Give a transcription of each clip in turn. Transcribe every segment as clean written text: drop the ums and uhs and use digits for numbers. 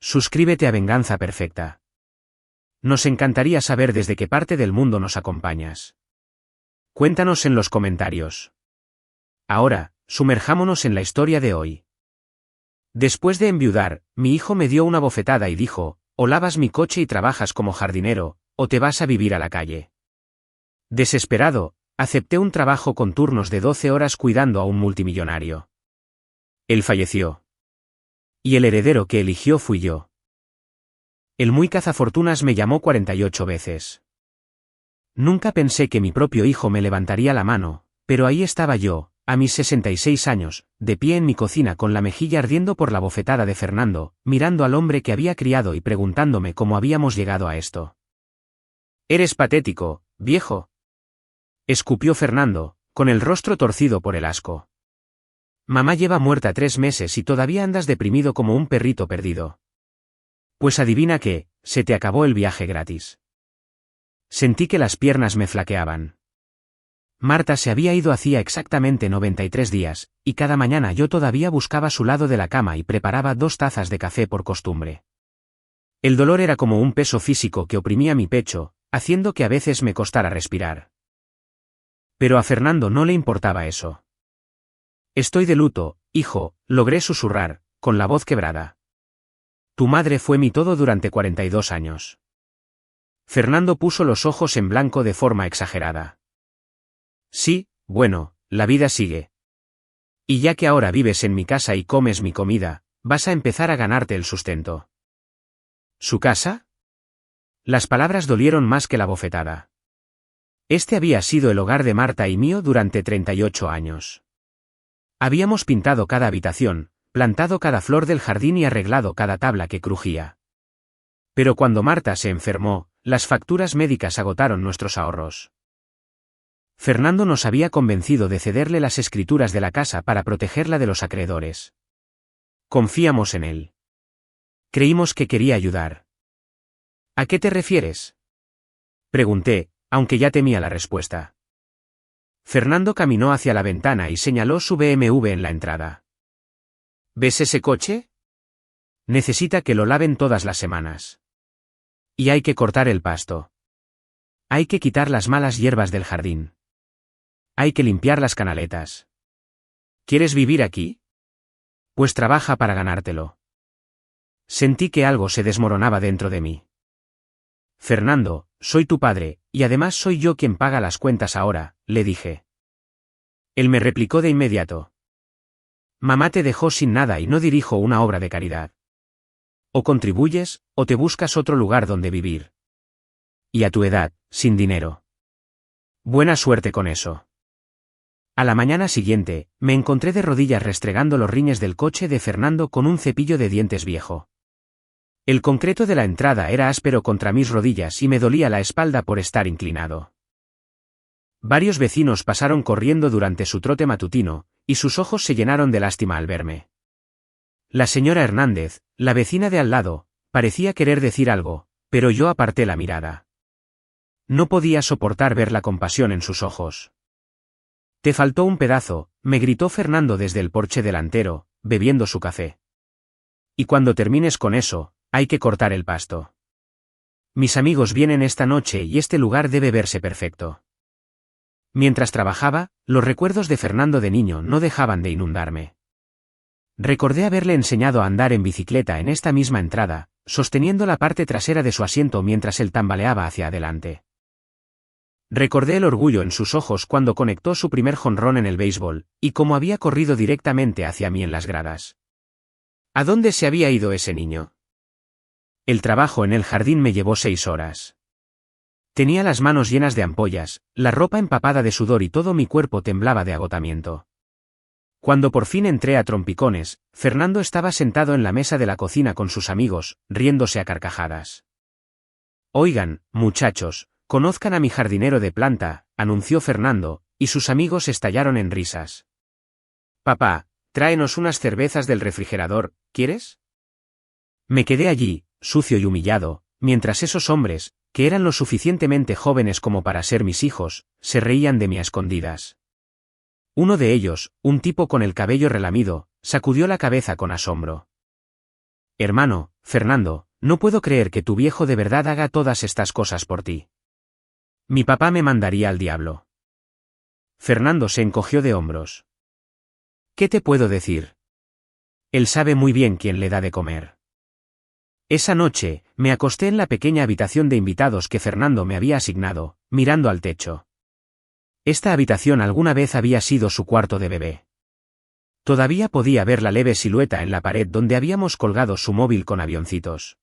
Suscríbete a Venganza Perfecta. Nos encantaría saber desde qué parte del mundo nos acompañas. Cuéntanos en los comentarios. Ahora, sumerjámonos en la historia de hoy. Después de enviudar, mi hijo me dio una bofetada y dijo, o lavas mi coche y trabajas como jardinero, o te vas a vivir a la calle. Desesperado, acepté un trabajo con turnos de 12 horas cuidando a un multimillonario. Él falleció. Y el heredero que eligió fui yo. El muy cazafortunas me llamó 48 veces. Nunca pensé que mi propio hijo me levantaría la mano, pero ahí estaba yo, a mis 66 años, de pie en mi cocina con la mejilla ardiendo por la bofetada de Fernando, mirando al hombre que había criado y preguntándome cómo habíamos llegado a esto. «Eres patético, viejo», escupió Fernando, con el rostro torcido por el asco. «Mamá lleva muerta 3 meses y todavía andas deprimido como un perrito perdido. Pues adivina qué, se te acabó el viaje gratis». Sentí que las piernas me flaqueaban. Marta se había ido hacía exactamente 93 días, y cada mañana yo todavía buscaba su lado de la cama y preparaba 2 tazas de café por costumbre. El dolor era como un peso físico que oprimía mi pecho, haciendo que a veces me costara respirar. Pero a Fernando no le importaba eso. «Estoy de luto, hijo», logré susurrar, con la voz quebrada. «Tu madre fue mi todo durante 42 años». Fernando puso los ojos en blanco de forma exagerada. «Sí, bueno, la vida sigue. Y ya que ahora vives en mi casa y comes mi comida, vas a empezar a ganarte el sustento». ¿Su casa? Las palabras dolieron más que la bofetada. Este había sido el hogar de Marta y mío durante 38 años. Habíamos pintado cada habitación, plantado cada flor del jardín y arreglado cada tabla que crujía. Pero cuando Marta se enfermó, las facturas médicas agotaron nuestros ahorros. Fernando nos había convencido de cederle las escrituras de la casa para protegerla de los acreedores. Confiamos en él. Creímos que quería ayudar. «¿A qué te refieres?», pregunté, aunque ya temía la respuesta. Fernando caminó hacia la ventana y señaló su BMW en la entrada. «¿Ves ese coche? Necesita que lo laven todas las semanas. Y hay que cortar el pasto. Hay que quitar las malas hierbas del jardín. Hay que limpiar las canaletas. ¿Quieres vivir aquí? Pues trabaja para ganártelo». Sentí que algo se desmoronaba dentro de mí. «Fernando, soy tu padre, y además soy yo quien paga las cuentas ahora», le dije. Él me replicó de inmediato. «Mamá te dejó sin nada y no dirijo una obra de caridad. O contribuyes, o te buscas otro lugar donde vivir. Y a tu edad, sin dinero. Buena suerte con eso». A la mañana siguiente, me encontré de rodillas restregando los rines del coche de Fernando con un cepillo de dientes viejo. El concreto de la entrada era áspero contra mis rodillas y me dolía la espalda por estar inclinado. Varios vecinos pasaron corriendo durante su trote matutino, y sus ojos se llenaron de lástima al verme. La señora Hernández, la vecina de al lado, parecía querer decir algo, pero yo aparté la mirada. No podía soportar ver la compasión en sus ojos. «Te faltó un pedazo», me gritó Fernando desde el porche delantero, bebiendo su café. «Y cuando termines con eso, hay que cortar el pasto. Mis amigos vienen esta noche y este lugar debe verse perfecto». Mientras trabajaba, los recuerdos de Fernando de niño no dejaban de inundarme. Recordé haberle enseñado a andar en bicicleta en esta misma entrada, sosteniendo la parte trasera de su asiento mientras él tambaleaba hacia adelante. Recordé el orgullo en sus ojos cuando conectó su primer jonrón en el béisbol, y cómo había corrido directamente hacia mí en las gradas. ¿A dónde se había ido ese niño? El trabajo en el jardín me llevó 6 horas. Tenía las manos llenas de ampollas, la ropa empapada de sudor y todo mi cuerpo temblaba de agotamiento. Cuando por fin entré a trompicones, Fernando estaba sentado en la mesa de la cocina con sus amigos, riéndose a carcajadas. «Oigan, muchachos, conozcan a mi jardinero de planta», anunció Fernando, y sus amigos estallaron en risas. «Papá, tráenos unas cervezas del refrigerador, ¿quieres?». Me quedé allí, sucio y humillado, mientras esos hombres, que eran lo suficientemente jóvenes como para ser mis hijos, se reían de mí a escondidas. Uno de ellos, un tipo con el cabello relamido, sacudió la cabeza con asombro. Hermano, Fernando, no puedo creer que tu viejo de verdad haga todas estas cosas por ti. Mi papá me mandaría al diablo. Fernando se encogió de hombros. ¿Qué te puedo decir? Él sabe muy bien quién le da de comer. Esa noche, me acosté en la pequeña habitación de invitados que Fernando me había asignado, mirando al techo. Esta habitación alguna vez había sido su cuarto de bebé. Todavía podía ver la leve silueta en la pared donde habíamos colgado su móvil con avioncitos.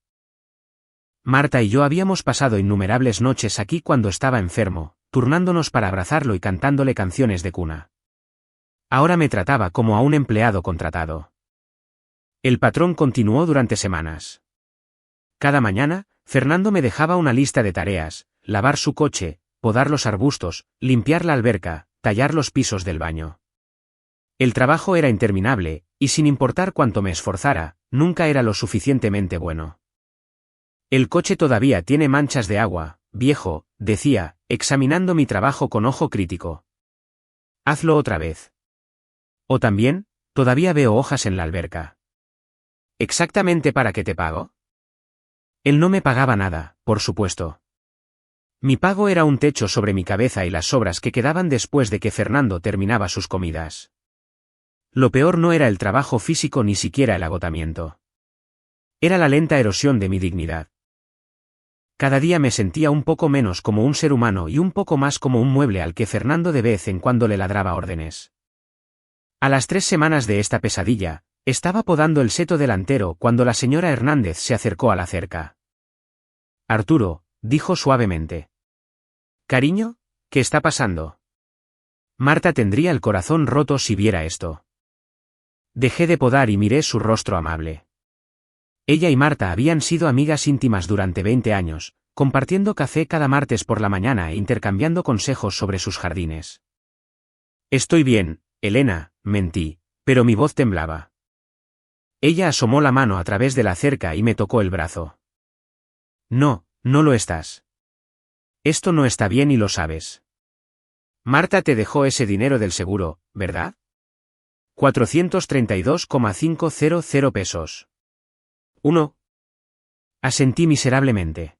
Marta y yo habíamos pasado innumerables noches aquí cuando estaba enfermo, turnándonos para abrazarlo y cantándole canciones de cuna. Ahora me trataba como a un empleado contratado. El patrón continuó durante semanas. Cada mañana, Fernando me dejaba una lista de tareas: lavar su coche, podar los arbustos, limpiar la alberca, tallar los pisos del baño. El trabajo era interminable, y sin importar cuánto me esforzara, nunca era lo suficientemente bueno. El coche todavía tiene manchas de agua, viejo, decía, examinando mi trabajo con ojo crítico. Hazlo otra vez. O también, todavía veo hojas en la alberca. ¿Exactamente para qué te pago? Él no me pagaba nada, por supuesto. Mi pago era un techo sobre mi cabeza y las sobras que quedaban después de que Fernando terminaba sus comidas. Lo peor no era el trabajo físico ni siquiera el agotamiento. Era la lenta erosión de mi dignidad. Cada día me sentía un poco menos como un ser humano y un poco más como un mueble al que Fernando de vez en cuando le ladraba órdenes. A las 3 semanas de esta pesadilla, estaba podando el seto delantero cuando la señora Hernández se acercó a la cerca. Arturo, dijo suavemente. Cariño, ¿qué está pasando? Marta tendría el corazón roto si viera esto. Dejé de podar y miré su rostro amable. Ella y Marta habían sido amigas íntimas durante 20 años, compartiendo café cada martes por la mañana e intercambiando consejos sobre sus jardines. Estoy bien, Elena, mentí, pero mi voz temblaba. Ella asomó la mano a través de la cerca y me tocó el brazo. No, no lo estás. Esto no está bien y lo sabes. Marta te dejó ese dinero del seguro, ¿verdad? 432,500 pesos. 1. Asentí miserablemente.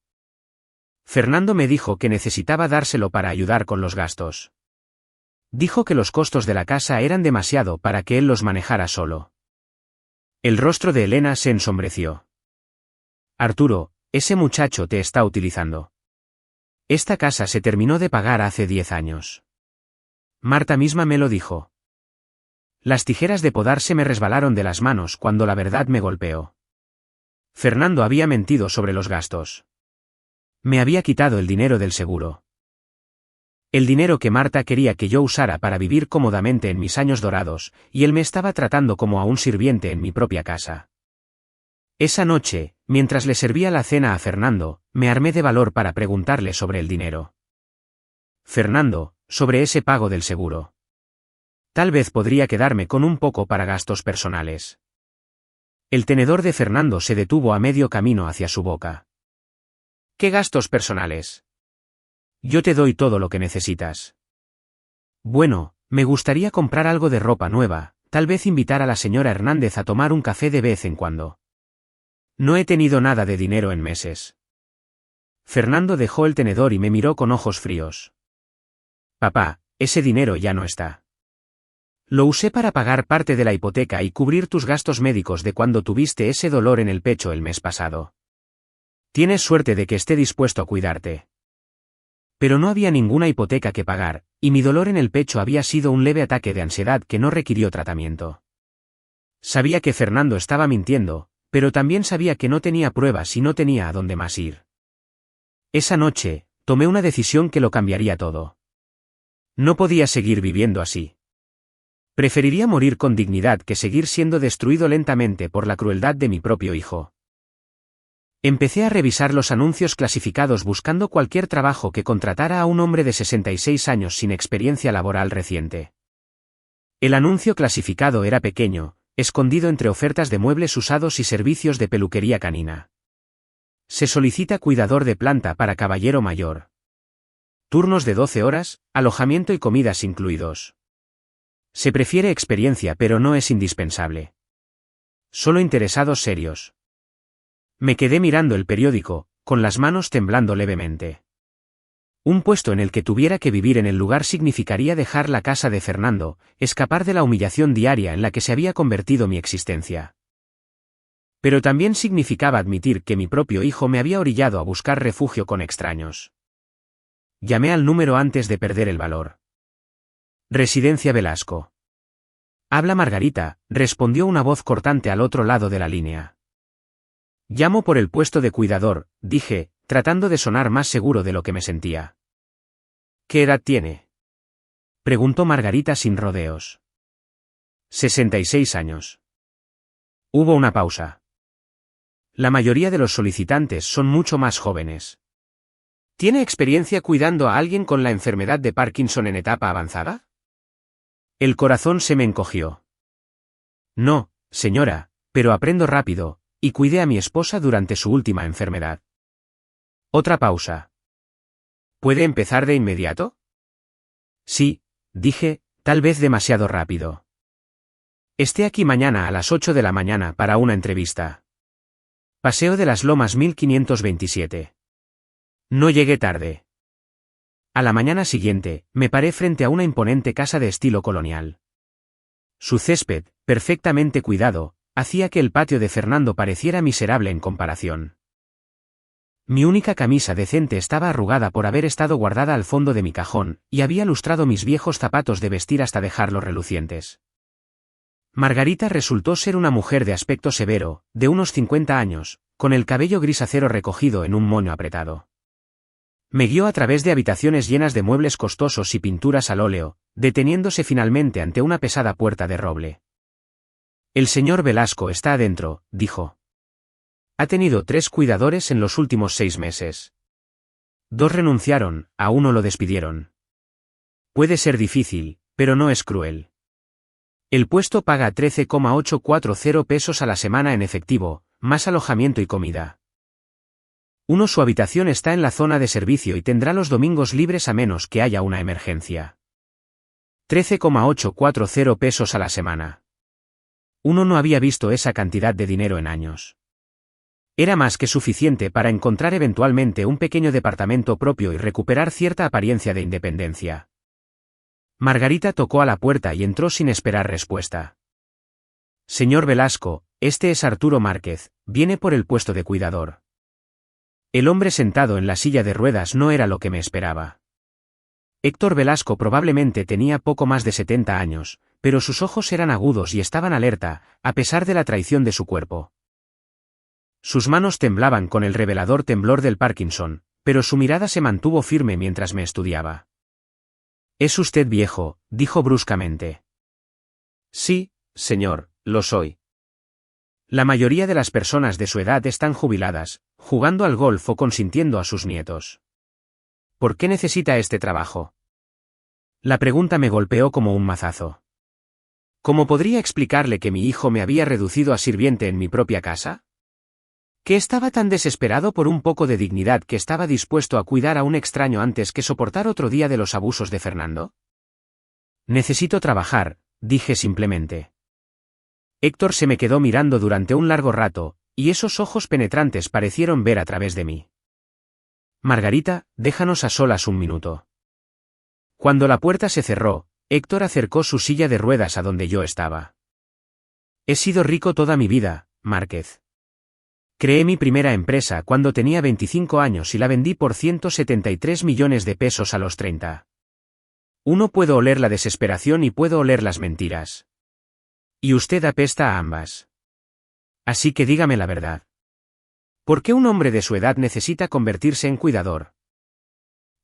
Fernando me dijo que necesitaba dárselo para ayudar con los gastos. Dijo que los costos de la casa eran demasiado para que él los manejara solo. El rostro de Elena se ensombreció. Arturo, ese muchacho te está utilizando. Esta casa se terminó de pagar hace 10 años. Marta misma me lo dijo. Las tijeras de podar se me resbalaron de las manos cuando la verdad me golpeó. Fernando había mentido sobre los gastos. Me había quitado el dinero del seguro. El dinero que Marta quería que yo usara para vivir cómodamente en mis años dorados, y él me estaba tratando como a un sirviente en mi propia casa. Esa noche, mientras le servía la cena a Fernando, me armé de valor para preguntarle sobre el dinero. Fernando, sobre ese pago del seguro. Tal vez podría quedarme con un poco para gastos personales. El tenedor de Fernando se detuvo a medio camino hacia su boca. ¿Qué gastos personales? Yo te doy todo lo que necesitas. Bueno, me gustaría comprar algo de ropa nueva, tal vez invitar a la señora Hernández a tomar un café de vez en cuando. No he tenido nada de dinero en meses. Fernando dejó el tenedor y me miró con ojos fríos. Papá, ese dinero ya no está. Lo usé para pagar parte de la hipoteca y cubrir tus gastos médicos de cuando tuviste ese dolor en el pecho el mes pasado. Tienes suerte de que esté dispuesto a cuidarte. Pero no había ninguna hipoteca que pagar, y mi dolor en el pecho había sido un leve ataque de ansiedad que no requirió tratamiento. Sabía que Fernando estaba mintiendo, pero también sabía que no tenía pruebas y no tenía a dónde más ir. Esa noche, tomé una decisión que lo cambiaría todo. No podía seguir viviendo así. Preferiría morir con dignidad que seguir siendo destruido lentamente por la crueldad de mi propio hijo. Empecé a revisar los anuncios clasificados buscando cualquier trabajo que contratara a un hombre de 66 años sin experiencia laboral reciente. El anuncio clasificado era pequeño, escondido entre ofertas de muebles usados y servicios de peluquería canina. Se solicita cuidador de planta para caballero mayor. Turnos de 12 horas, alojamiento y comidas incluidos. Se prefiere experiencia pero no es indispensable. Solo interesados serios. Me quedé mirando el periódico, con las manos temblando levemente. Un puesto en el que tuviera que vivir en el lugar significaría dejar la casa de Fernando, escapar de la humillación diaria en la que se había convertido mi existencia. Pero también significaba admitir que mi propio hijo me había orillado a buscar refugio con extraños. Llamé al número antes de perder el valor. Residencia Velasco. Habla Margarita, respondió una voz cortante al otro lado de la línea. Llamo por el puesto de cuidador, dije, tratando de sonar más seguro de lo que me sentía. ¿Qué edad tiene? Preguntó Margarita sin rodeos. 66 años. Hubo una pausa. La mayoría de los solicitantes son mucho más jóvenes. ¿Tiene experiencia cuidando a alguien con la enfermedad de Parkinson en etapa avanzada? El corazón se me encogió. No, señora, pero aprendo rápido, y cuidé a mi esposa durante su última enfermedad. Otra pausa. ¿Puede empezar de inmediato? Sí, dije, tal vez demasiado rápido. Esté aquí mañana a las 8 de la mañana para una entrevista. Paseo de las Lomas 1527. No llegué tarde. A la mañana siguiente, me paré frente a una imponente casa de estilo colonial. Su césped, perfectamente cuidado, hacía que el patio de Fernando pareciera miserable en comparación. Mi única camisa decente estaba arrugada por haber estado guardada al fondo de mi cajón, y había lustrado mis viejos zapatos de vestir hasta dejarlos relucientes. Margarita resultó ser una mujer de aspecto severo, de unos 50 años, con el cabello gris acero recogido en un moño apretado. Me guió a través de habitaciones llenas de muebles costosos y pinturas al óleo, deteniéndose finalmente ante una pesada puerta de roble. El señor Velasco está adentro, dijo. Ha tenido 3 cuidadores en los últimos 6 meses. 2 renunciaron, a 1 lo despidieron. Puede ser difícil, pero no es cruel. El puesto paga 13,840 pesos a la semana en efectivo, más alojamiento y comida. Su habitación está en la zona de servicio y tendrá los domingos libres a menos que haya una emergencia. 13,840 pesos a la semana. No había visto esa cantidad de dinero en años. Era más que suficiente para encontrar eventualmente un pequeño departamento propio y recuperar cierta apariencia de independencia. Margarita tocó a la puerta y entró sin esperar respuesta. Señor Velasco, este es Arturo Márquez, viene por el puesto de cuidador. El hombre sentado en la silla de ruedas no era lo que me esperaba. Héctor Velasco probablemente tenía poco más de 70 años, pero sus ojos eran agudos y estaban alerta, a pesar de la traición de su cuerpo. Sus manos temblaban con el revelador temblor del Parkinson, pero su mirada se mantuvo firme mientras me estudiaba. Es usted viejo, dijo bruscamente. Sí, señor, lo soy. La mayoría de las personas de su edad están jubiladas, jugando al golf o consintiendo a sus nietos. ¿Por qué necesita este trabajo? La pregunta me golpeó como un mazazo. ¿Cómo podría explicarle que mi hijo me había reducido a sirviente en mi propia casa? ¿Que estaba tan desesperado por un poco de dignidad que estaba dispuesto a cuidar a un extraño antes que soportar otro día de los abusos de Fernando? Necesito trabajar, dije simplemente. Héctor se me quedó mirando durante un largo rato, y esos ojos penetrantes parecieron ver a través de mí. Margarita, déjanos a solas un minuto. Cuando la puerta se cerró, Héctor acercó su silla de ruedas a donde yo estaba. He sido rico toda mi vida, Márquez. Creé mi primera empresa cuando tenía 25 años y la vendí por 173 millones de pesos a los 30. Puedo oler la desesperación y puedo oler las mentiras. Y usted apesta a ambas. Así que dígame la verdad. ¿Por qué un hombre de su edad necesita convertirse en cuidador?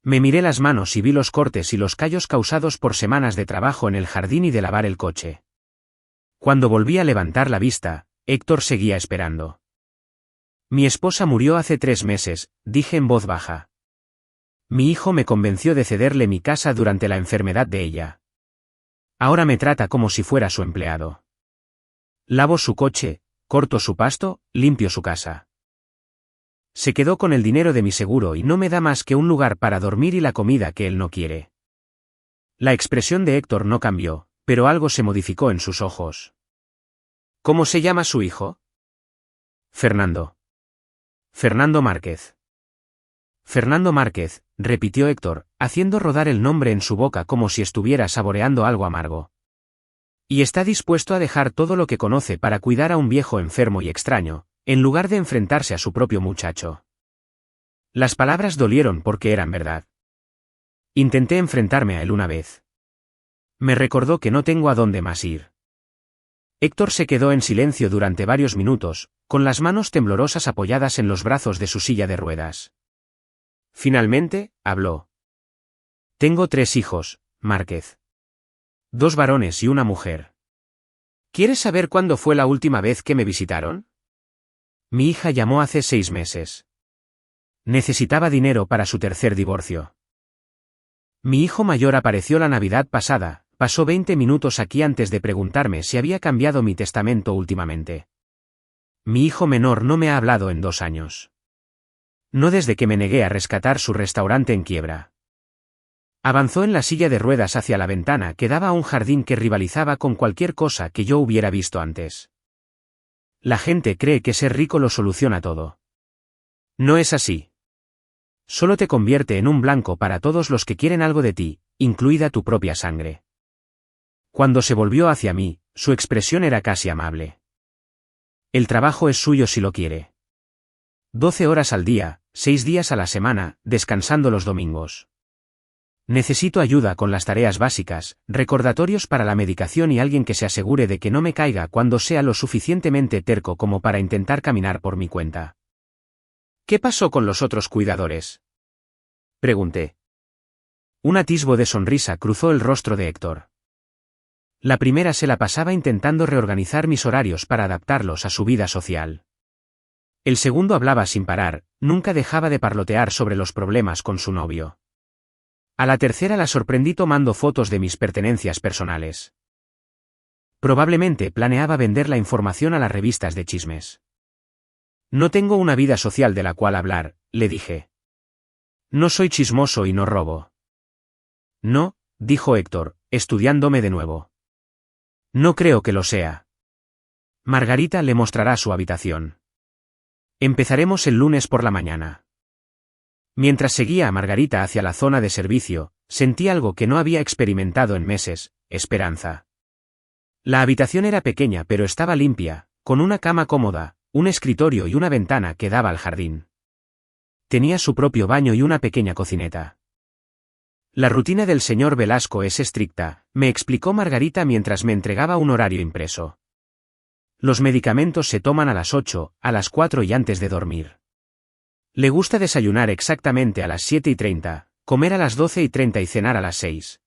Me miré las manos y vi los cortes y los callos causados por semanas de trabajo en el jardín y de lavar el coche. Cuando volví a levantar la vista, Héctor seguía esperando. Mi esposa murió hace 3 meses, dije en voz baja. Mi hijo me convenció de cederle mi casa durante la enfermedad de ella. Ahora me trata como si fuera su empleado. Lavo su coche, corto su pasto, limpio su casa. Se quedó con el dinero de mi seguro y no me da más que un lugar para dormir y la comida que él no quiere. La expresión de Héctor no cambió, pero algo se modificó en sus ojos. ¿Cómo se llama su hijo? Fernando. Fernando Márquez. Fernando Márquez, repitió Héctor, haciendo rodar el nombre en su boca como si estuviera saboreando algo amargo. Y está dispuesto a dejar todo lo que conoce para cuidar a un viejo enfermo y extraño, en lugar de enfrentarse a su propio muchacho. Las palabras dolieron porque eran verdad. Intenté enfrentarme a él una vez. Me recordó que no tengo a dónde más ir. Héctor se quedó en silencio durante varios minutos, con las manos temblorosas apoyadas en los brazos de su silla de ruedas. Finalmente, habló. Tengo 3 hijos, Márquez. 2 varones y una mujer. ¿Quieres saber cuándo fue la última vez que me visitaron? Mi hija llamó hace 6 meses. Necesitaba dinero para su tercer divorcio. Mi hijo mayor apareció la Navidad pasada, pasó 20 minutos aquí antes de preguntarme si había cambiado mi testamento últimamente. Mi hijo menor no me ha hablado en 2 años. No desde que me negué a rescatar su restaurante en quiebra. Avanzó en la silla de ruedas hacia la ventana que daba a un jardín que rivalizaba con cualquier cosa que yo hubiera visto antes. La gente cree que ser rico lo soluciona todo. No es así. Solo te convierte en un blanco para todos los que quieren algo de ti, incluida tu propia sangre. Cuando se volvió hacia mí, su expresión era casi amable. El trabajo es suyo si lo quiere. 12 horas al día, 6 días a la semana, descansando los domingos. Necesito ayuda con las tareas básicas, recordatorios para la medicación y alguien que se asegure de que no me caiga cuando sea lo suficientemente terco como para intentar caminar por mi cuenta. ¿Qué pasó con los otros cuidadores?, pregunté. Un atisbo de sonrisa cruzó el rostro de Héctor. La primera se la pasaba intentando reorganizar mis horarios para adaptarlos a su vida social. El segundo hablaba sin parar, nunca dejaba de parlotear sobre los problemas con su novio. A la tercera la sorprendí tomando fotos de mis pertenencias personales. Probablemente planeaba vender la información a las revistas de chismes. No tengo una vida social de la cual hablar, le dije. No soy chismoso y no robo. No, dijo Héctor, estudiándome de nuevo. No creo que lo sea. Margarita le mostrará su habitación. Empezaremos el lunes por la mañana. Mientras seguía a Margarita hacia la zona de servicio, sentí algo que no había experimentado en meses: esperanza. La habitación era pequeña pero estaba limpia, con una cama cómoda, un escritorio y una ventana que daba al jardín. Tenía su propio baño y una pequeña cocineta. La rutina del señor Velasco es estricta, me explicó Margarita mientras me entregaba un horario impreso. Los medicamentos se toman a las 8, a las 4 y antes de dormir. Le gusta desayunar exactamente a las 7:30, comer a las 12:30 y cenar a las 6.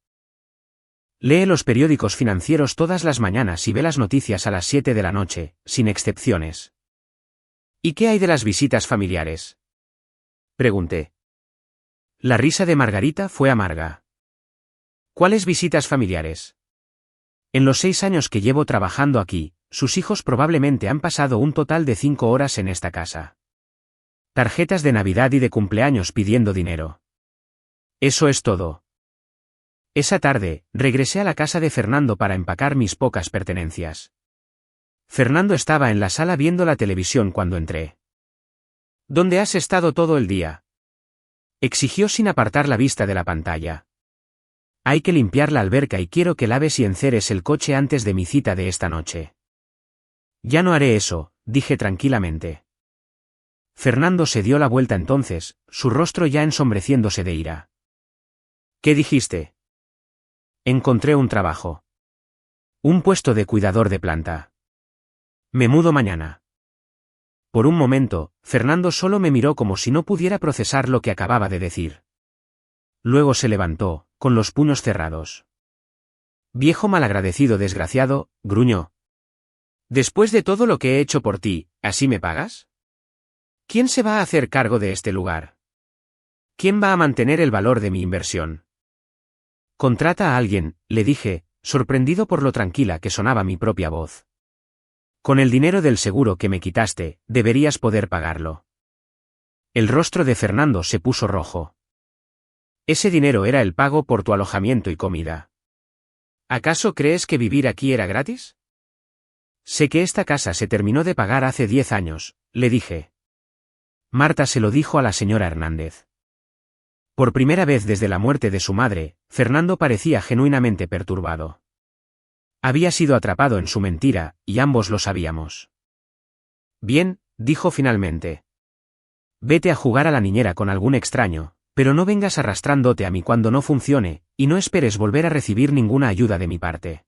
Lee los periódicos financieros todas las mañanas y ve las noticias a las 7 de la noche, sin excepciones. ¿Y qué hay de las visitas familiares?, pregunté. La risa de Margarita fue amarga. ¿Cuáles visitas familiares? En los 6 años que llevo trabajando aquí, sus hijos probablemente han pasado un total de 5 horas en esta casa. Tarjetas de Navidad y de cumpleaños pidiendo dinero. Eso es todo. Esa tarde, regresé a la casa de Fernando para empacar mis pocas pertenencias. Fernando estaba en la sala viendo la televisión cuando entré. ¿Dónde has estado todo el día?, exigió sin apartar la vista de la pantalla. Hay que limpiar la alberca y quiero que laves y enceres el coche antes de mi cita de esta noche. Ya no haré eso, dije tranquilamente. Fernando se dio la vuelta entonces, su rostro ya ensombreciéndose de ira. ¿Qué dijiste? Encontré un trabajo. Un puesto de cuidador de planta. Me mudo mañana. Por un momento, Fernando solo me miró como si no pudiera procesar lo que acababa de decir. Luego se levantó, con los puños cerrados. Viejo malagradecido desgraciado, gruñó. Después de todo lo que he hecho por ti, ¿así me pagas? ¿Quién se va a hacer cargo de este lugar? ¿Quién va a mantener el valor de mi inversión? Contrata a alguien, le dije, sorprendido por lo tranquila que sonaba mi propia voz. Con el dinero del seguro que me quitaste, deberías poder pagarlo. El rostro de Fernando se puso rojo. Ese dinero era el pago por tu alojamiento y comida. ¿Acaso crees que vivir aquí era gratis? Sé que esta casa se terminó de pagar hace 10 años, le dije. Marta se lo dijo a la señora Hernández. Por primera vez desde la muerte de su madre, Fernando parecía genuinamente perturbado. Había sido atrapado en su mentira, y ambos lo sabíamos. Bien, dijo finalmente. Vete a jugar a la niñera con algún extraño, pero no vengas arrastrándote a mí cuando no funcione, y no esperes volver a recibir ninguna ayuda de mi parte.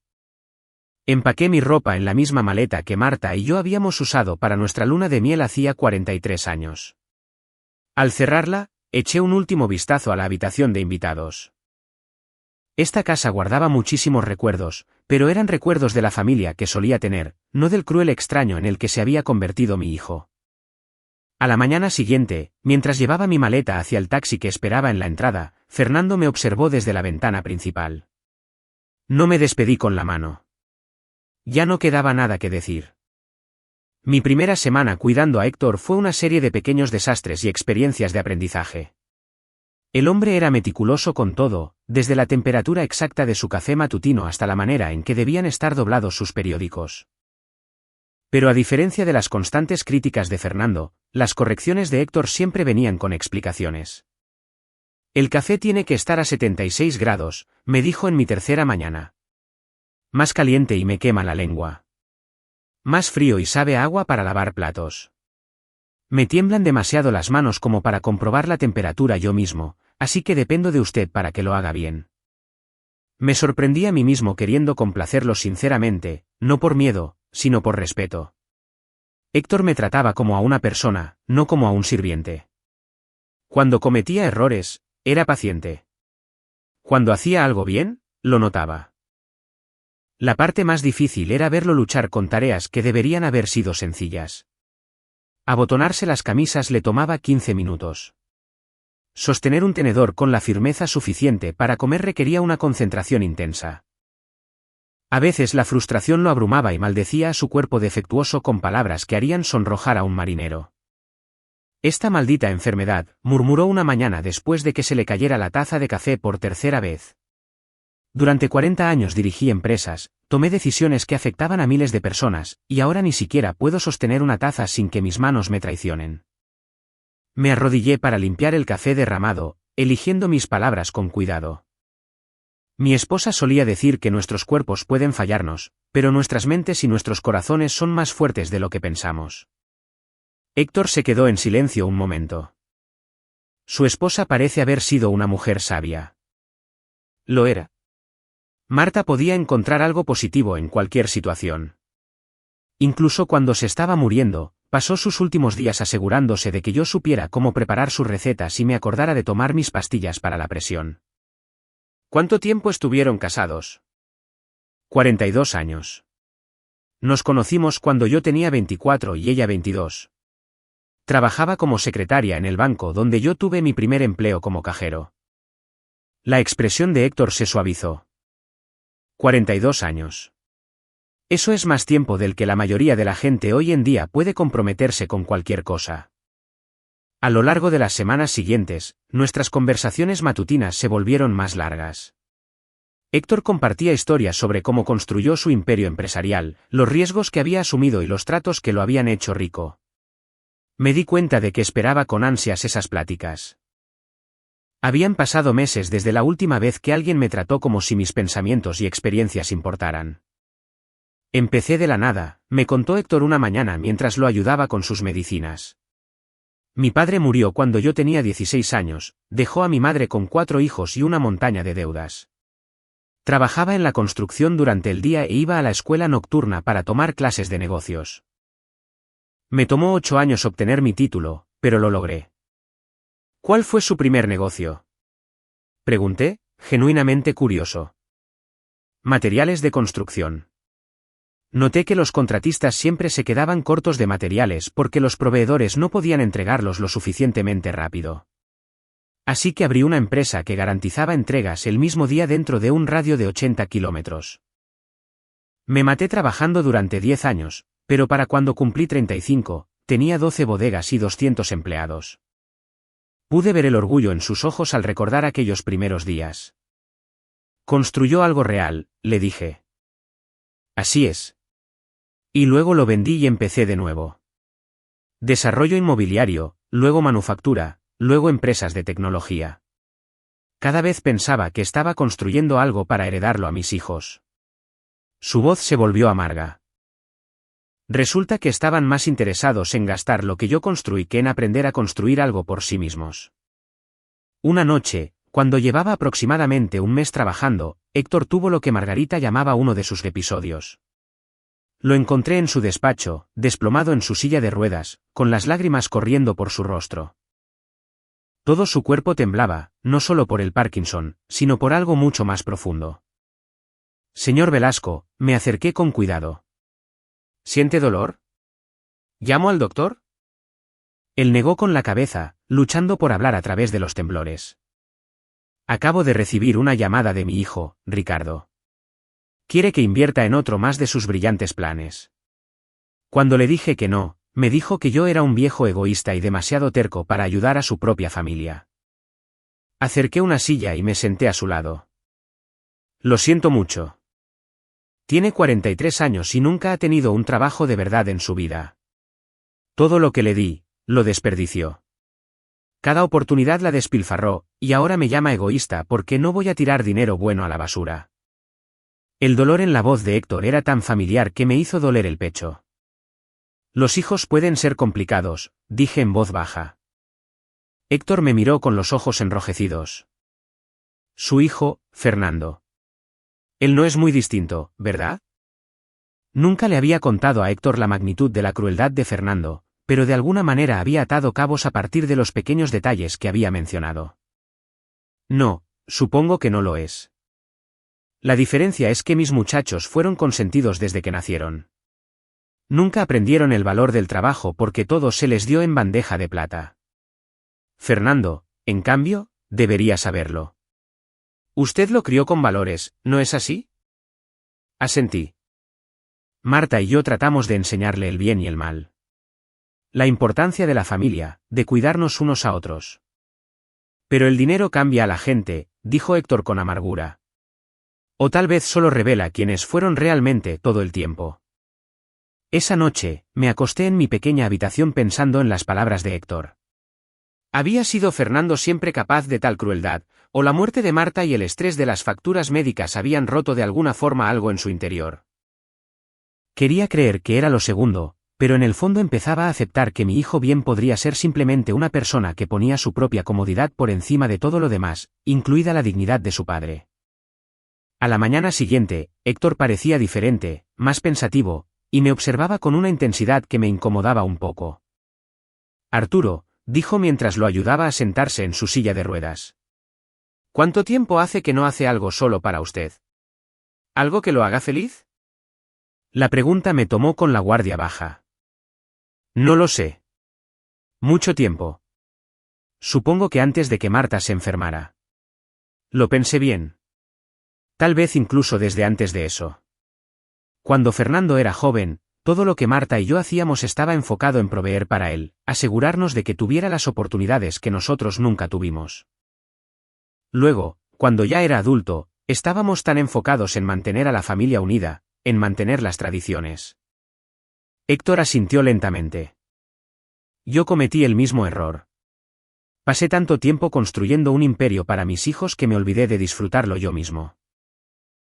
Empaqué mi ropa en la misma maleta que Marta y yo habíamos usado para nuestra luna de miel hacía 43 años. Al cerrarla, eché un último vistazo a la habitación de invitados. Esta casa guardaba muchísimos recuerdos, pero eran recuerdos de la familia que solía tener, no del cruel extraño en el que se había convertido mi hijo. A la mañana siguiente, mientras llevaba mi maleta hacia el taxi que esperaba en la entrada, Fernando me observó desde la ventana principal. No me despedí con la mano. Ya no quedaba nada que decir. Mi primera semana cuidando a Héctor fue una serie de pequeños desastres y experiencias de aprendizaje. El hombre era meticuloso con todo, desde la temperatura exacta de su café matutino hasta la manera en que debían estar doblados sus periódicos. Pero a diferencia de las constantes críticas de Fernando, las correcciones de Héctor siempre venían con explicaciones. El café tiene que estar a 76 grados, me dijo en mi tercera mañana. Más caliente y me quema la lengua. Más frío y sabe a agua para lavar platos. Me tiemblan demasiado las manos como para comprobar la temperatura yo mismo, así que dependo de usted para que lo haga bien. Me sorprendí a mí mismo queriendo complacerlo sinceramente, no por miedo, sino por respeto. Héctor me trataba como a una persona, no como a un sirviente. Cuando cometía errores, era paciente. Cuando hacía algo bien, lo notaba. La parte más difícil era verlo luchar con tareas que deberían haber sido sencillas. Abotonarse las camisas le tomaba 15 minutos. Sostener un tenedor con la firmeza suficiente para comer requería una concentración intensa. A veces la frustración lo abrumaba y maldecía a su cuerpo defectuoso con palabras que harían sonrojar a un marinero. Esta maldita enfermedad, murmuró una mañana después de que se le cayera la taza de café por tercera vez. Durante 40 años dirigí empresas, tomé decisiones que afectaban a miles de personas, y ahora ni siquiera puedo sostener una taza sin que mis manos me traicionen. Me arrodillé para limpiar el café derramado, eligiendo mis palabras con cuidado. Mi esposa solía decir que nuestros cuerpos pueden fallarnos, pero nuestras mentes y nuestros corazones son más fuertes de lo que pensamos. Héctor se quedó en silencio un momento. Su esposa parece haber sido una mujer sabia. Lo era. Marta podía encontrar algo positivo en cualquier situación. Incluso cuando se estaba muriendo, pasó sus últimos días asegurándose de que yo supiera cómo preparar sus recetas y me acordara de tomar mis pastillas para la presión. ¿Cuánto tiempo estuvieron casados? 42 años. Nos conocimos cuando yo tenía 24 y ella 22. Trabajaba como secretaria en el banco donde yo tuve mi primer empleo como cajero. La expresión de Héctor se suavizó. 42 años. Eso es más tiempo del que la mayoría de la gente hoy en día puede comprometerse con cualquier cosa. A lo largo de las semanas siguientes, nuestras conversaciones matutinas se volvieron más largas. Héctor compartía historias sobre cómo construyó su imperio empresarial, los riesgos que había asumido y los tratos que lo habían hecho rico. Me di cuenta de que esperaba con ansias esas pláticas. Habían pasado meses desde la última vez que alguien me trató como si mis pensamientos y experiencias importaran. Empecé de la nada, me contó Héctor una mañana mientras lo ayudaba con sus medicinas. Mi padre murió cuando yo tenía 16 años, dejó a mi madre con 4 hijos y una montaña de deudas. Trabajaba en la construcción durante el día e iba a la escuela nocturna para tomar clases de negocios. Me tomó 8 años obtener mi título, pero lo logré. ¿Cuál fue su primer negocio? Pregunté, genuinamente curioso. Materiales de construcción. Noté que los contratistas siempre se quedaban cortos de materiales porque los proveedores no podían entregarlos lo suficientemente rápido. Así que abrí una empresa que garantizaba entregas el mismo día dentro de un radio de 80 kilómetros. Me maté trabajando durante 10 años, pero para cuando cumplí 35, tenía 12 bodegas y 200 empleados. Pude ver el orgullo en sus ojos al recordar aquellos primeros días. Construyó algo real, le dije. Así es. Y luego lo vendí y empecé de nuevo. Desarrollo inmobiliario, luego manufactura, luego empresas de tecnología. Cada vez pensaba que estaba construyendo algo para heredarlo a mis hijos. Su voz se volvió amarga. Resulta que estaban más interesados en gastar lo que yo construí que en aprender a construir algo por sí mismos. Una noche, cuando llevaba aproximadamente un mes trabajando, Héctor tuvo lo que Margarita llamaba uno de sus episodios. Lo encontré en su despacho, desplomado en su silla de ruedas, con las lágrimas corriendo por su rostro. Todo su cuerpo temblaba, no solo por el Parkinson, sino por algo mucho más profundo. Señor Velasco, me acerqué con cuidado. ¿Siente dolor? ¿Llamo al doctor? Él negó con la cabeza, luchando por hablar a través de los temblores. Acabo de recibir una llamada de mi hijo, Ricardo. Quiere que invierta en otro más de sus brillantes planes. Cuando le dije que no, me dijo que yo era un viejo egoísta y demasiado terco para ayudar a su propia familia. Acerqué una silla y me senté a su lado. Lo siento mucho. Tiene 43 años y nunca ha tenido un trabajo de verdad en su vida. Todo lo que le di, lo desperdició. Cada oportunidad la despilfarró, y ahora me llama egoísta porque no voy a tirar dinero bueno a la basura. El dolor en la voz de Héctor era tan familiar que me hizo doler el pecho. Los hijos pueden ser complicados, dije en voz baja. Héctor me miró con los ojos enrojecidos. Su hijo, Fernando. Él no es muy distinto, ¿verdad? Nunca le había contado a Héctor la magnitud de la crueldad de Fernando, pero de alguna manera había atado cabos a partir de los pequeños detalles que había mencionado. No, supongo que no lo es. La diferencia es que mis muchachos fueron consentidos desde que nacieron. Nunca aprendieron el valor del trabajo porque todo se les dio en bandeja de plata. Fernando, en cambio, debería saberlo. Usted lo crió con valores, ¿no es así? Asentí. Marta y yo tratamos de enseñarle el bien y el mal. La importancia de la familia, de cuidarnos unos a otros. Pero el dinero cambia a la gente, dijo Héctor con amargura. O tal vez solo revela quiénes fueron realmente todo el tiempo. Esa noche, me acosté en mi pequeña habitación pensando en las palabras de Héctor. ¿Había sido Fernando siempre capaz de tal crueldad, o la muerte de Marta y el estrés de las facturas médicas habían roto de alguna forma algo en su interior? Quería creer que era lo segundo, pero en el fondo empezaba a aceptar que mi hijo bien podría ser simplemente una persona que ponía su propia comodidad por encima de todo lo demás, incluida la dignidad de su padre. A la mañana siguiente, Héctor parecía diferente, más pensativo, y me observaba con una intensidad que me incomodaba un poco. Arturo, dijo mientras lo ayudaba a sentarse en su silla de ruedas. ¿Cuánto tiempo hace que no hace algo solo para usted? ¿Algo que lo haga feliz? La pregunta me tomó con la guardia baja. No lo sé. Mucho tiempo. Supongo que antes de que Marta se enfermara. Lo pensé bien. Tal vez incluso desde antes de eso. Cuando Fernando era joven, todo lo que Marta y yo hacíamos estaba enfocado en proveer para él, asegurarnos de que tuviera las oportunidades que nosotros nunca tuvimos. Luego, cuando ya era adulto, estábamos tan enfocados en mantener a la familia unida, en mantener las tradiciones. Héctor asintió lentamente. Yo cometí el mismo error. Pasé tanto tiempo construyendo un imperio para mis hijos que me olvidé de disfrutarlo yo mismo.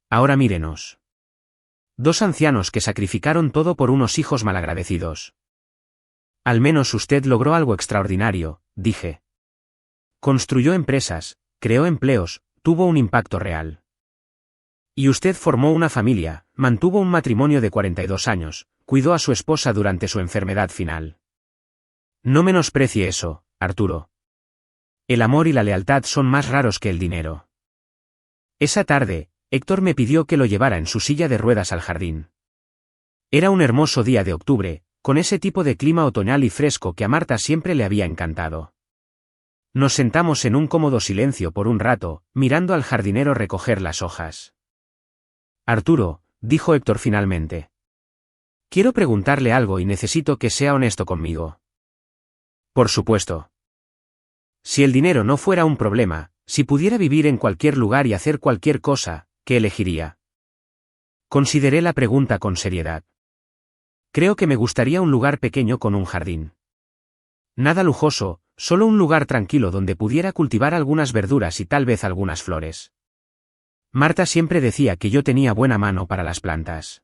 Ahora mírenos. Dos ancianos que sacrificaron todo por unos hijos malagradecidos. Al menos usted logró algo extraordinario, dije. Construyó empresas, creó empleos, tuvo un impacto real. Y usted formó una familia, mantuvo un matrimonio de 42 años, cuidó a su esposa durante su enfermedad final. No menosprecie eso, Arturo. El amor y la lealtad son más raros que el dinero. Esa tarde, Héctor me pidió que lo llevara en su silla de ruedas al jardín. Era un hermoso día de octubre, con ese tipo de clima otoñal y fresco que a Marta siempre le había encantado. Nos sentamos en un cómodo silencio por un rato, mirando al jardinero recoger las hojas. Arturo, dijo Héctor finalmente. Quiero preguntarle algo y necesito que sea honesto conmigo. Por supuesto. Si el dinero no fuera un problema, si pudiera vivir en cualquier lugar y hacer cualquier cosa, ¿qué elegiría? Consideré la pregunta con seriedad. Creo que me gustaría un lugar pequeño con un jardín. Nada lujoso, solo un lugar tranquilo donde pudiera cultivar algunas verduras y tal vez algunas flores. Marta siempre decía que yo tenía buena mano para las plantas.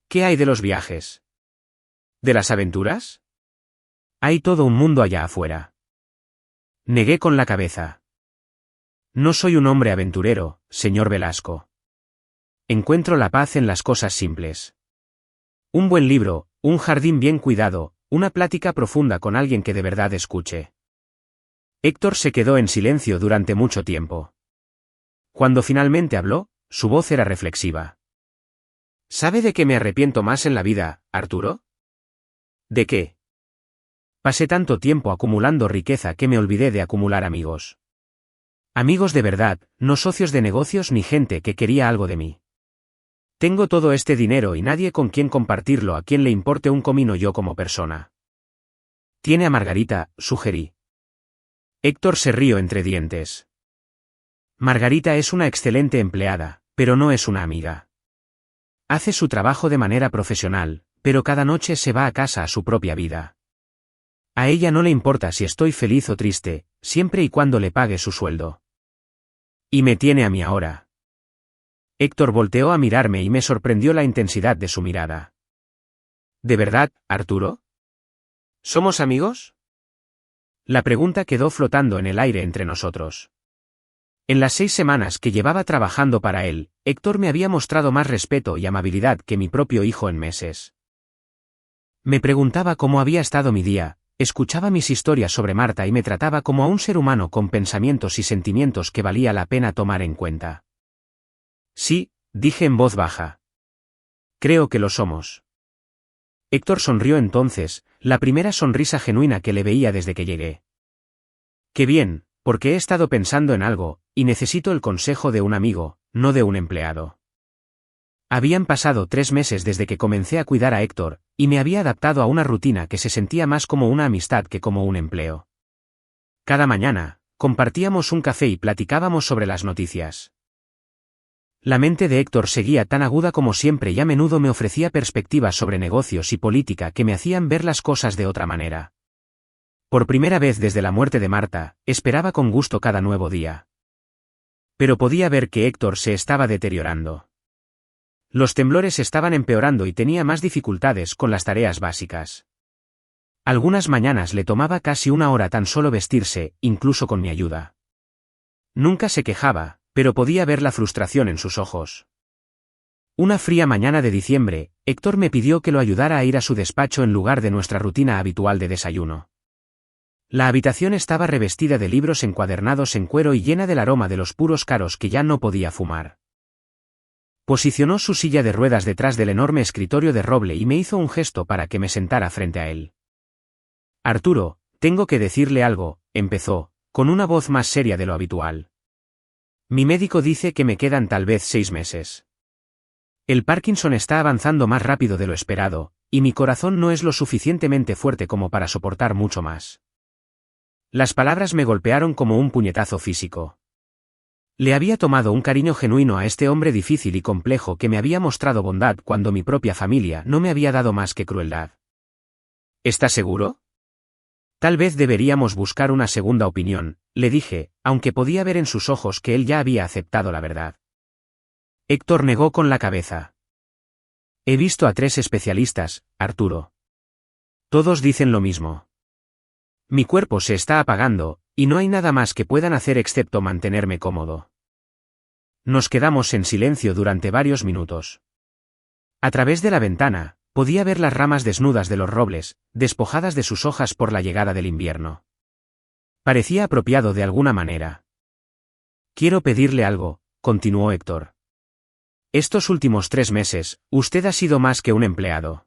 ¿Qué hay de los viajes? ¿De las aventuras? Hay todo un mundo allá afuera. Negué con la cabeza. No soy un hombre aventurero, señor Velasco. Encuentro la paz en las cosas simples. Un buen libro, un jardín bien cuidado, una plática profunda con alguien que de verdad escuche. Héctor se quedó en silencio durante mucho tiempo. Cuando finalmente habló, su voz era reflexiva. ¿Sabe de qué me arrepiento más en la vida, Arturo? ¿De qué? Pasé tanto tiempo acumulando riqueza que me olvidé de acumular amigos. Amigos de verdad, no socios de negocios ni gente que quería algo de mí. Tengo todo este dinero y nadie con quien compartirlo, a quien le importe un comino yo como persona. Tiene a Margarita, sugerí. Héctor se rió entre dientes. Margarita es una excelente empleada, pero no es una amiga. Hace su trabajo de manera profesional, pero cada noche se va a casa a su propia vida. A ella no le importa si estoy feliz o triste, siempre y cuando le pague su sueldo. Y me tiene a mí ahora. Héctor volteó a mirarme y me sorprendió la intensidad de su mirada. ¿De verdad, Arturo? ¿Somos amigos? La pregunta quedó flotando en el aire entre nosotros. En las 6 semanas que llevaba trabajando para él, Héctor me había mostrado más respeto y amabilidad que mi propio hijo en meses. Me preguntaba cómo había estado mi día, escuchaba mis historias sobre Marta y me trataba como a un ser humano con pensamientos y sentimientos que valía la pena tomar en cuenta. Sí, dije en voz baja. Creo que lo somos. Héctor sonrió entonces, la primera sonrisa genuina que le veía desde que llegué. Qué bien, porque he estado pensando en algo, y necesito el consejo de un amigo, no de un empleado. Habían pasado 3 meses desde que comencé a cuidar a Héctor, y me había adaptado a una rutina que se sentía más como una amistad que como un empleo. Cada mañana, compartíamos un café y platicábamos sobre las noticias. La mente de Héctor seguía tan aguda como siempre y a menudo me ofrecía perspectivas sobre negocios y política que me hacían ver las cosas de otra manera. Por primera vez desde la muerte de Marta, esperaba con gusto cada nuevo día. Pero podía ver que Héctor se estaba deteriorando. Los temblores estaban empeorando y tenía más dificultades con las tareas básicas. Algunas mañanas le tomaba casi 1 hora tan solo vestirse, incluso con mi ayuda. Nunca se quejaba, pero podía ver la frustración en sus ojos. Una fría mañana de diciembre, Héctor me pidió que lo ayudara a ir a su despacho en lugar de nuestra rutina habitual de desayuno. La habitación estaba revestida de libros encuadernados en cuero y llena del aroma de los puros caros que ya no podía fumar. Posicionó su silla de ruedas detrás del enorme escritorio de roble y me hizo un gesto para que me sentara frente a él. Arturo, tengo que decirle algo, empezó, con una voz más seria de lo habitual. Mi médico dice que me quedan tal vez 6 meses. El Parkinson está avanzando más rápido de lo esperado, y mi corazón no es lo suficientemente fuerte como para soportar mucho más. Las palabras me golpearon como un puñetazo físico. Le había tomado un cariño genuino a este hombre difícil y complejo que me había mostrado bondad cuando mi propia familia no me había dado más que crueldad. ¿Estás seguro? Tal vez deberíamos buscar una segunda opinión, le dije, aunque podía ver en sus ojos que él ya había aceptado la verdad. Héctor negó con la cabeza. He visto a 3 especialistas, Arturo. Todos dicen lo mismo. Mi cuerpo se está apagando, y no hay nada más que puedan hacer excepto mantenerme cómodo. Nos quedamos en silencio durante varios minutos. A través de la ventana, podía ver las ramas desnudas de los robles, despojadas de sus hojas por la llegada del invierno. Parecía apropiado de alguna manera. Quiero pedirle algo, continuó Héctor. Estos últimos 3 meses, usted ha sido más que un empleado.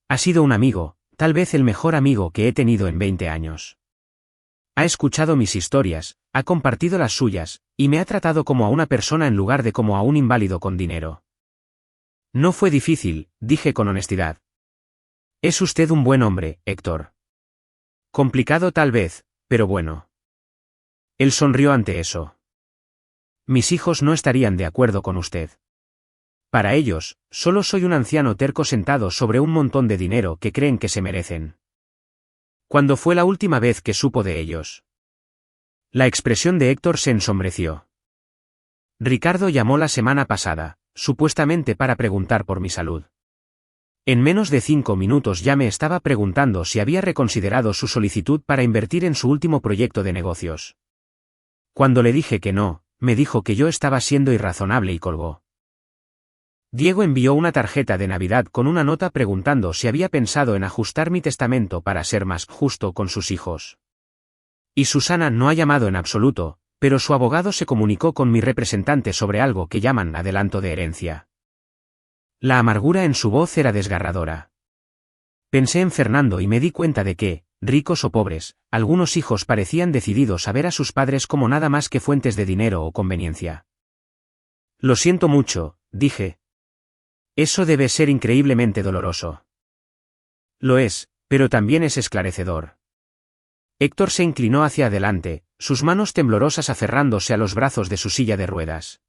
Ha sido un amigo, tal vez el mejor amigo que he tenido en 20 años. Ha escuchado mis historias, ha compartido las suyas, y me ha tratado como a una persona en lugar de como a un inválido con dinero. No fue difícil, dije con honestidad. Es usted un buen hombre, Héctor. Complicado tal vez, pero bueno. Él sonrió ante eso. Mis hijos no estarían de acuerdo con usted. Para ellos, solo soy un anciano terco sentado sobre un montón de dinero que creen que se merecen. ¿Cuándo fue la última vez que supo de ellos? La expresión de Héctor se ensombreció. Ricardo llamó la semana pasada, supuestamente para preguntar por mi salud. En menos de 5 minutos ya me estaba preguntando si había reconsiderado su solicitud para invertir en su último proyecto de negocios. Cuando le dije que no, me dijo que yo estaba siendo irrazonable y colgó. Diego envió una tarjeta de Navidad con una nota preguntando si había pensado en ajustar mi testamento para ser más justo con sus hijos. Y Susana no ha llamado en absoluto, pero su abogado se comunicó con mi representante sobre algo que llaman adelanto de herencia. La amargura en su voz era desgarradora. Pensé en Fernando y me di cuenta de que, ricos o pobres, algunos hijos parecían decididos a ver a sus padres como nada más que fuentes de dinero o conveniencia. Lo siento mucho, dije. Eso debe ser increíblemente doloroso. Lo es, pero también es esclarecedor. Héctor se inclinó hacia adelante, sus manos temblorosas aferrándose a los brazos de su silla de ruedas.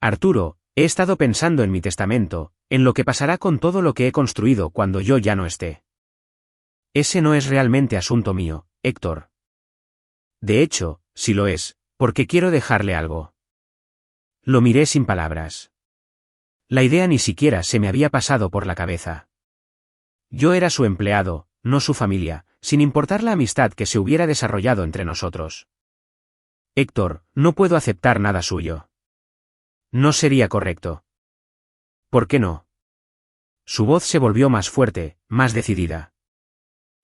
Arturo, he estado pensando en mi testamento, en lo que pasará con todo lo que he construido cuando yo ya no esté. Ese no es realmente asunto mío, Héctor. De hecho, si lo es, porque quiero dejarle algo. Lo miré sin palabras. La idea ni siquiera se me había pasado por la cabeza. Yo era su empleado, no su familia, sin importar la amistad que se hubiera desarrollado entre nosotros. Héctor, no puedo aceptar nada suyo. No sería correcto. ¿Por qué no? Su voz se volvió más fuerte, más decidida.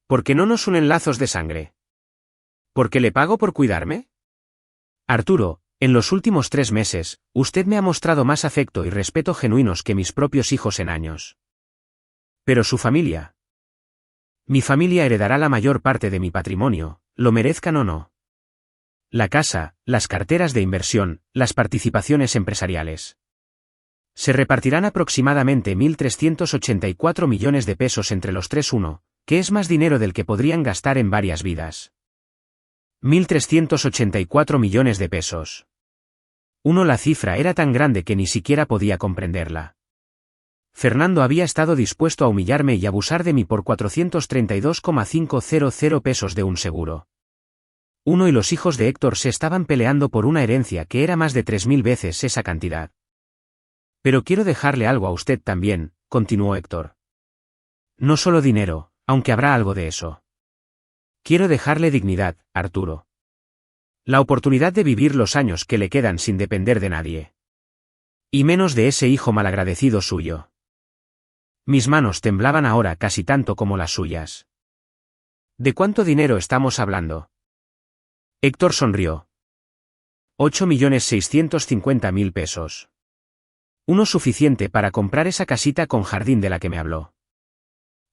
¿Por qué no nos unen lazos de sangre? ¿Por qué le pago por cuidarme? Arturo, en los últimos 3 meses, usted me ha mostrado más afecto y respeto genuinos que mis propios hijos en años. Pero su familia. Mi familia heredará la mayor parte de mi patrimonio, lo merezcan o no. La casa, las carteras de inversión, las participaciones empresariales. Se repartirán aproximadamente 1.384 millones de pesos entre los tres, que es más dinero del que podrían gastar en varias vidas. 1.384 millones de pesos. La cifra era tan grande que ni siquiera podía comprenderla. Fernando había estado dispuesto a humillarme y abusar de mí por 432,500 pesos de un seguro. Y los hijos de Héctor se estaban peleando por una herencia que era más de 3.000 veces esa cantidad. Pero quiero dejarle algo a usted también, continuó Héctor. No solo dinero, aunque habrá algo de eso. Quiero dejarle dignidad, Arturo. La oportunidad de vivir los años que le quedan sin depender de nadie. Y menos de ese hijo malagradecido suyo. Mis manos temblaban ahora casi tanto como las suyas. ¿De cuánto dinero estamos hablando? Héctor sonrió. 8.650.000 pesos. Suficiente para comprar esa casita con jardín de la que me habló.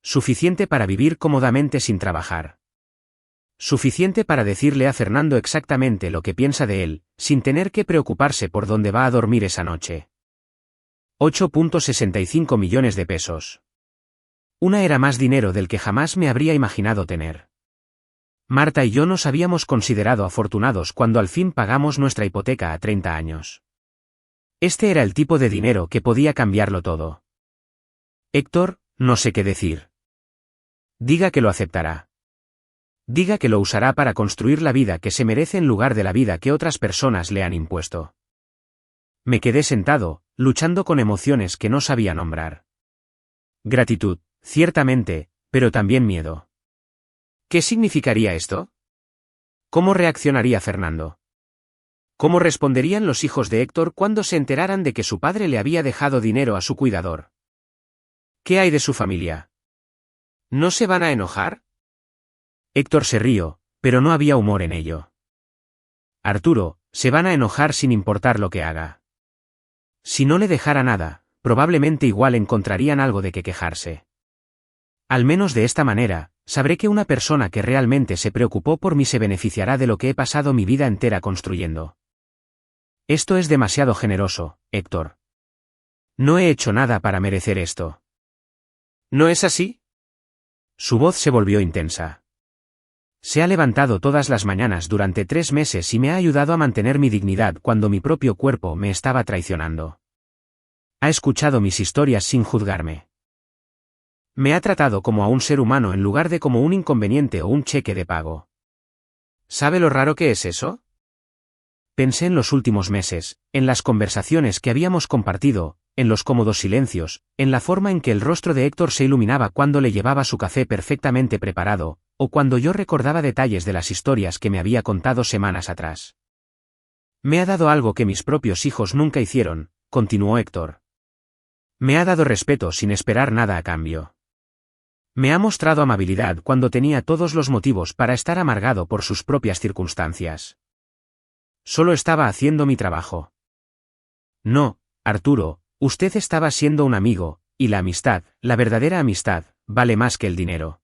Suficiente para vivir cómodamente sin trabajar. Suficiente para decirle a Fernando exactamente lo que piensa de él, sin tener que preocuparse por dónde va a dormir esa noche. 8.65 millones de pesos. Era más dinero del que jamás me habría imaginado tener. Marta y yo nos habíamos considerado afortunados cuando al fin pagamos nuestra hipoteca a 30 años. Este era el tipo de dinero que podía cambiarlo todo. Héctor, no sé qué decir. Diga que lo aceptará. Diga que lo usará para construir la vida que se merece en lugar de la vida que otras personas le han impuesto. Me quedé sentado, luchando con emociones que no sabía nombrar. Gratitud, ciertamente, pero también miedo. ¿Qué significaría esto? ¿Cómo reaccionaría Fernando? ¿Cómo responderían los hijos de Héctor cuando se enteraran de que su padre le había dejado dinero a su cuidador? ¿Qué hay de su familia? ¿No se van a enojar? Héctor se rió, pero no había humor en ello. Arturo, se van a enojar sin importar lo que haga. Si no le dejara nada, probablemente igual encontrarían algo de qué quejarse. Al menos de esta manera, sabré que una persona que realmente se preocupó por mí se beneficiará de lo que he pasado mi vida entera construyendo. Esto es demasiado generoso, Héctor. No he hecho nada para merecer esto. ¿No es así? Su voz se volvió intensa. Se ha levantado todas las mañanas durante 3 meses y me ha ayudado a mantener mi dignidad cuando mi propio cuerpo me estaba traicionando. Ha escuchado mis historias sin juzgarme. Me ha tratado como a un ser humano en lugar de como un inconveniente o un cheque de pago. ¿Sabe lo raro que es eso? Pensé en los últimos meses, en las conversaciones que habíamos compartido, en los cómodos silencios, en la forma en que el rostro de Héctor se iluminaba cuando le llevaba su café perfectamente preparado, o cuando yo recordaba detalles de las historias que me había contado semanas atrás. Me ha dado algo que mis propios hijos nunca hicieron, continuó Héctor. Me ha dado respeto sin esperar nada a cambio. Me ha mostrado amabilidad cuando tenía todos los motivos para estar amargado por sus propias circunstancias. Solo estaba haciendo mi trabajo. No, Arturo, usted estaba siendo un amigo, y la amistad, la verdadera amistad, vale más que el dinero.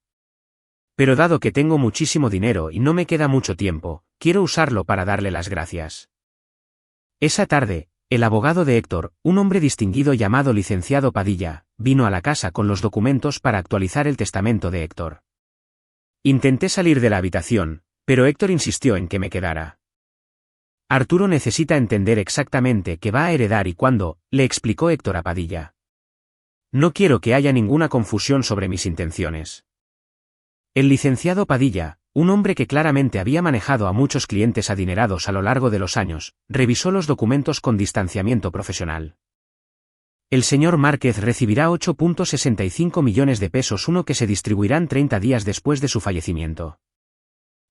Pero dado que tengo muchísimo dinero y no me queda mucho tiempo, quiero usarlo para darle las gracias. Esa tarde, el abogado de Héctor, un hombre distinguido llamado licenciado Padilla, vino a la casa con los documentos para actualizar el testamento de Héctor. Intenté salir de la habitación, pero Héctor insistió en que me quedara. Arturo necesita entender exactamente qué va a heredar y cuándo, le explicó Héctor a Padilla. No quiero que haya ninguna confusión sobre mis intenciones. El licenciado Padilla, un hombre que claramente había manejado a muchos clientes adinerados a lo largo de los años, revisó los documentos con distanciamiento profesional. El señor Márquez recibirá 8.65 millones de pesos, uno que se distribuirán 30 días después de su fallecimiento.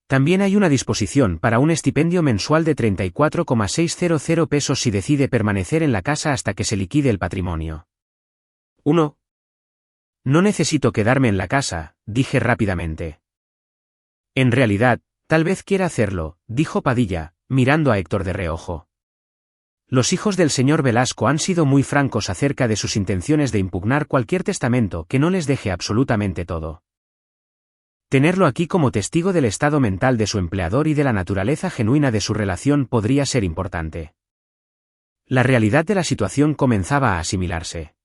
También hay una disposición para un estipendio mensual de 34,600 pesos si decide permanecer en la casa hasta que se liquide el patrimonio. 1. No necesito quedarme en la casa, dije rápidamente. En realidad, tal vez quiera hacerlo, dijo Padilla, mirando a Héctor de reojo. Los hijos del señor Velasco han sido muy francos acerca de sus intenciones de impugnar cualquier testamento que no les deje absolutamente todo. Tenerlo aquí como testigo del estado mental de su empleador y de la naturaleza genuina de su relación podría ser importante. La realidad de la situación comenzaba a asimilarse.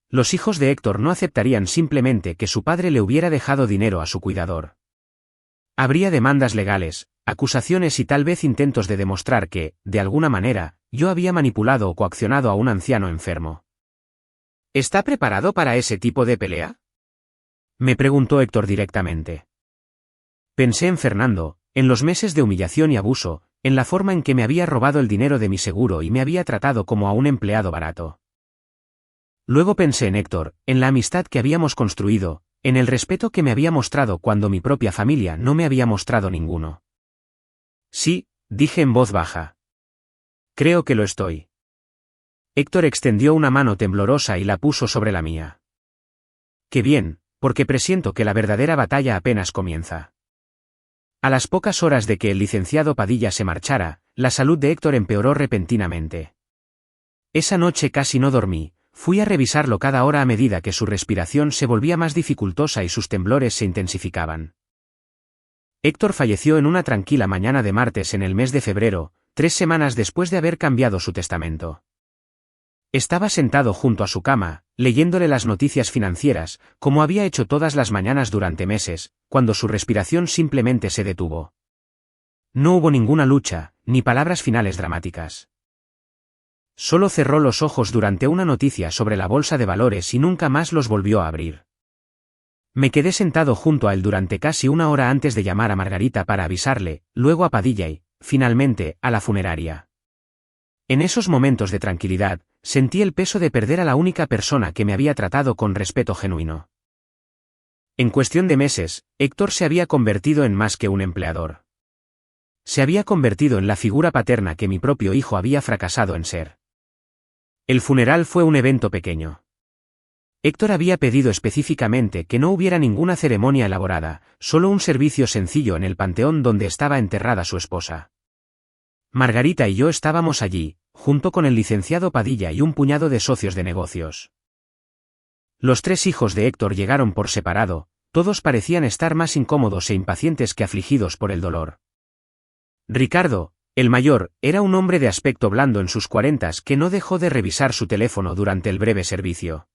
Los hijos de Héctor no aceptarían simplemente que su padre le hubiera dejado dinero a su cuidador. Habría demandas legales, acusaciones y tal vez intentos de demostrar que, de alguna manera, yo había manipulado o coaccionado a un anciano enfermo. ¿Está preparado para ese tipo de pelea?, me preguntó Héctor directamente. Pensé en Fernando, en los meses de humillación y abuso, en la forma en que me había robado el dinero de mi seguro y me había tratado como a un empleado barato. Luego pensé en Héctor, en la amistad que habíamos construido, en el respeto que me había mostrado cuando mi propia familia no me había mostrado ninguno. Sí, dije en voz baja. Creo que lo estoy. Héctor extendió una mano temblorosa y la puso sobre la mía. Qué bien, porque presiento que la verdadera batalla apenas comienza. A las pocas horas de que el licenciado Padilla se marchara, la salud de Héctor empeoró repentinamente. Esa noche casi no dormí, fui a revisarlo cada hora a medida que su respiración se volvía más dificultosa y sus temblores se intensificaban. Héctor falleció en una tranquila mañana de martes en el mes de febrero, 3 semanas después de haber cambiado su testamento. Estaba sentado junto a su cama, leyéndole las noticias financieras, como había hecho todas las mañanas durante meses, cuando su respiración simplemente se detuvo. No hubo ninguna lucha, ni palabras finales dramáticas. Solo cerró los ojos durante una noticia sobre la bolsa de valores y nunca más los volvió a abrir. Me quedé sentado junto a él durante casi una hora antes de llamar a Margarita para avisarle, luego a Padilla y, finalmente, a la funeraria. En esos momentos de tranquilidad, sentí el peso de perder a la única persona que me había tratado con respeto genuino. En cuestión de meses, Héctor se había convertido en más que un empleador. Se había convertido en la figura paterna que mi propio hijo había fracasado en ser. El funeral fue un evento pequeño. Héctor había pedido específicamente que no hubiera ninguna ceremonia elaborada, solo un servicio sencillo en el panteón donde estaba enterrada su esposa. Margarita y yo estábamos allí, junto con el licenciado Padilla y un puñado de socios de negocios. Los 3 hijos de Héctor llegaron por separado, todos parecían estar más incómodos e impacientes que afligidos por el dolor. Ricardo, el mayor, era un hombre de aspecto blando en sus 40s que no dejó de revisar su teléfono durante el breve servicio.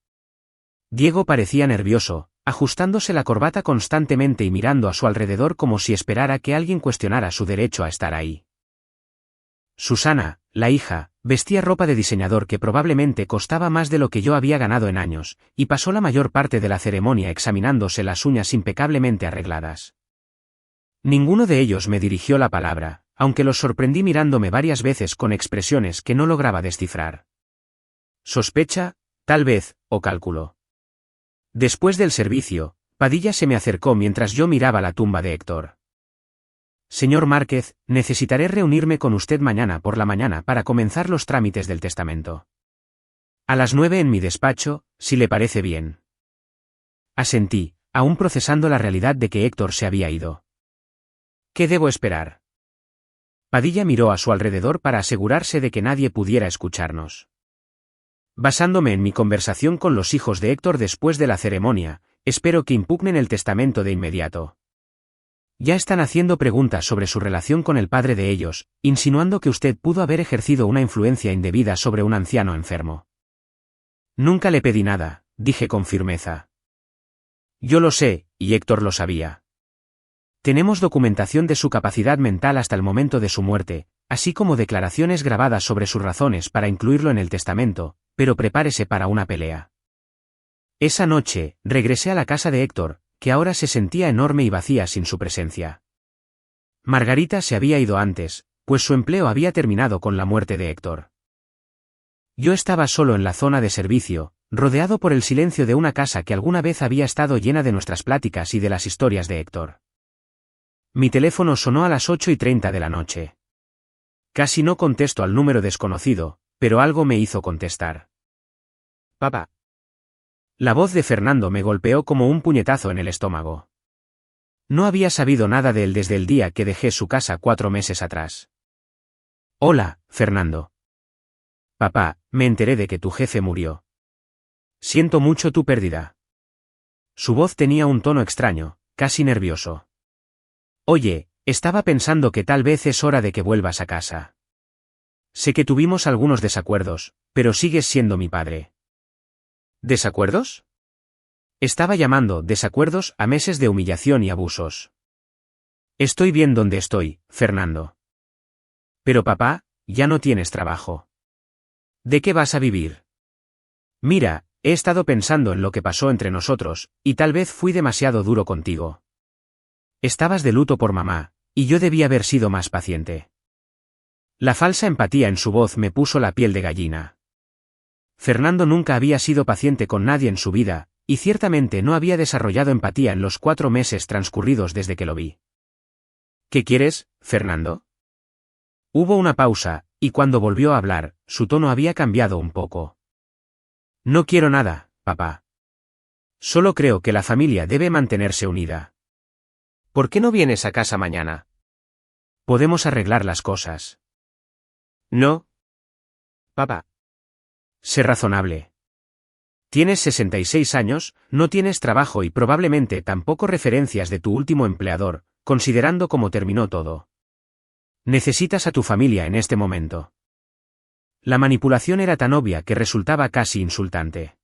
Diego parecía nervioso, ajustándose la corbata constantemente y mirando a su alrededor como si esperara que alguien cuestionara su derecho a estar ahí. Susana, la hija, vestía ropa de diseñador que probablemente costaba más de lo que yo había ganado en años, y pasó la mayor parte de la ceremonia examinándose las uñas impecablemente arregladas. Ninguno de ellos me dirigió la palabra, aunque los sorprendí mirándome varias veces con expresiones que no lograba descifrar. Sospecha, tal vez, o cálculo. Después del servicio, Padilla se me acercó mientras yo miraba la tumba de Héctor. Señor Márquez, necesitaré reunirme con usted mañana por la mañana para comenzar los trámites del testamento. A las 9 en mi despacho, si le parece bien. Asentí, aún procesando la realidad de que Héctor se había ido. ¿Qué debo esperar? Padilla miró a su alrededor para asegurarse de que nadie pudiera escucharnos. Basándome en mi conversación con los hijos de Héctor después de la ceremonia, espero que impugnen el testamento de inmediato. Ya están haciendo preguntas sobre su relación con el padre de ellos, insinuando que usted pudo haber ejercido una influencia indebida sobre un anciano enfermo. Nunca le pedí nada, dije con firmeza. Yo lo sé, y Héctor lo sabía. Tenemos documentación de su capacidad mental hasta el momento de su muerte, así como declaraciones grabadas sobre sus razones para incluirlo en el testamento, pero prepárese para una pelea. Esa noche, regresé a la casa de Héctor, que ahora se sentía enorme y vacía sin su presencia. Margarita se había ido antes, pues su empleo había terminado con la muerte de Héctor. Yo estaba solo en la zona de servicio, rodeado por el silencio de una casa que alguna vez había estado llena de nuestras pláticas y de las historias de Héctor. Mi teléfono sonó a las 8:30 de la noche. Casi no contesto al número desconocido, pero algo me hizo contestar. Papá. La voz de Fernando me golpeó como un puñetazo en el estómago. No había sabido nada de él desde el día que dejé su casa 4 meses atrás. Hola, Fernando. Papá, me enteré de que tu jefe murió. Siento mucho tu pérdida. Su voz tenía un tono extraño, casi nervioso. Oye, estaba pensando que tal vez es hora de que vuelvas a casa. Sé que tuvimos algunos desacuerdos, pero sigues siendo mi padre. ¿Desacuerdos? Estaba llamando desacuerdos a meses de humillación y abusos. Estoy bien donde estoy, Fernando. Pero papá, ya no tienes trabajo. ¿De qué vas a vivir? Mira, he estado pensando en lo que pasó entre nosotros, y tal vez fui demasiado duro contigo. Estabas de luto por mamá, y yo debí haber sido más paciente. La falsa empatía en su voz me puso la piel de gallina. Fernando nunca había sido paciente con nadie en su vida, y ciertamente no había desarrollado empatía en los 4 meses transcurridos desde que lo vi. ¿Qué quieres, Fernando? Hubo una pausa, y cuando volvió a hablar, su tono había cambiado un poco. No quiero nada, papá. Solo creo que la familia debe mantenerse unida. ¿Por qué no vienes a casa mañana? Podemos arreglar las cosas. No. Papá. Sé razonable. Tienes 66 años, no tienes trabajo y probablemente tampoco referencias de tu último empleador, considerando cómo terminó todo. Necesitas a tu familia en este momento. La manipulación era tan obvia que resultaba casi insultante.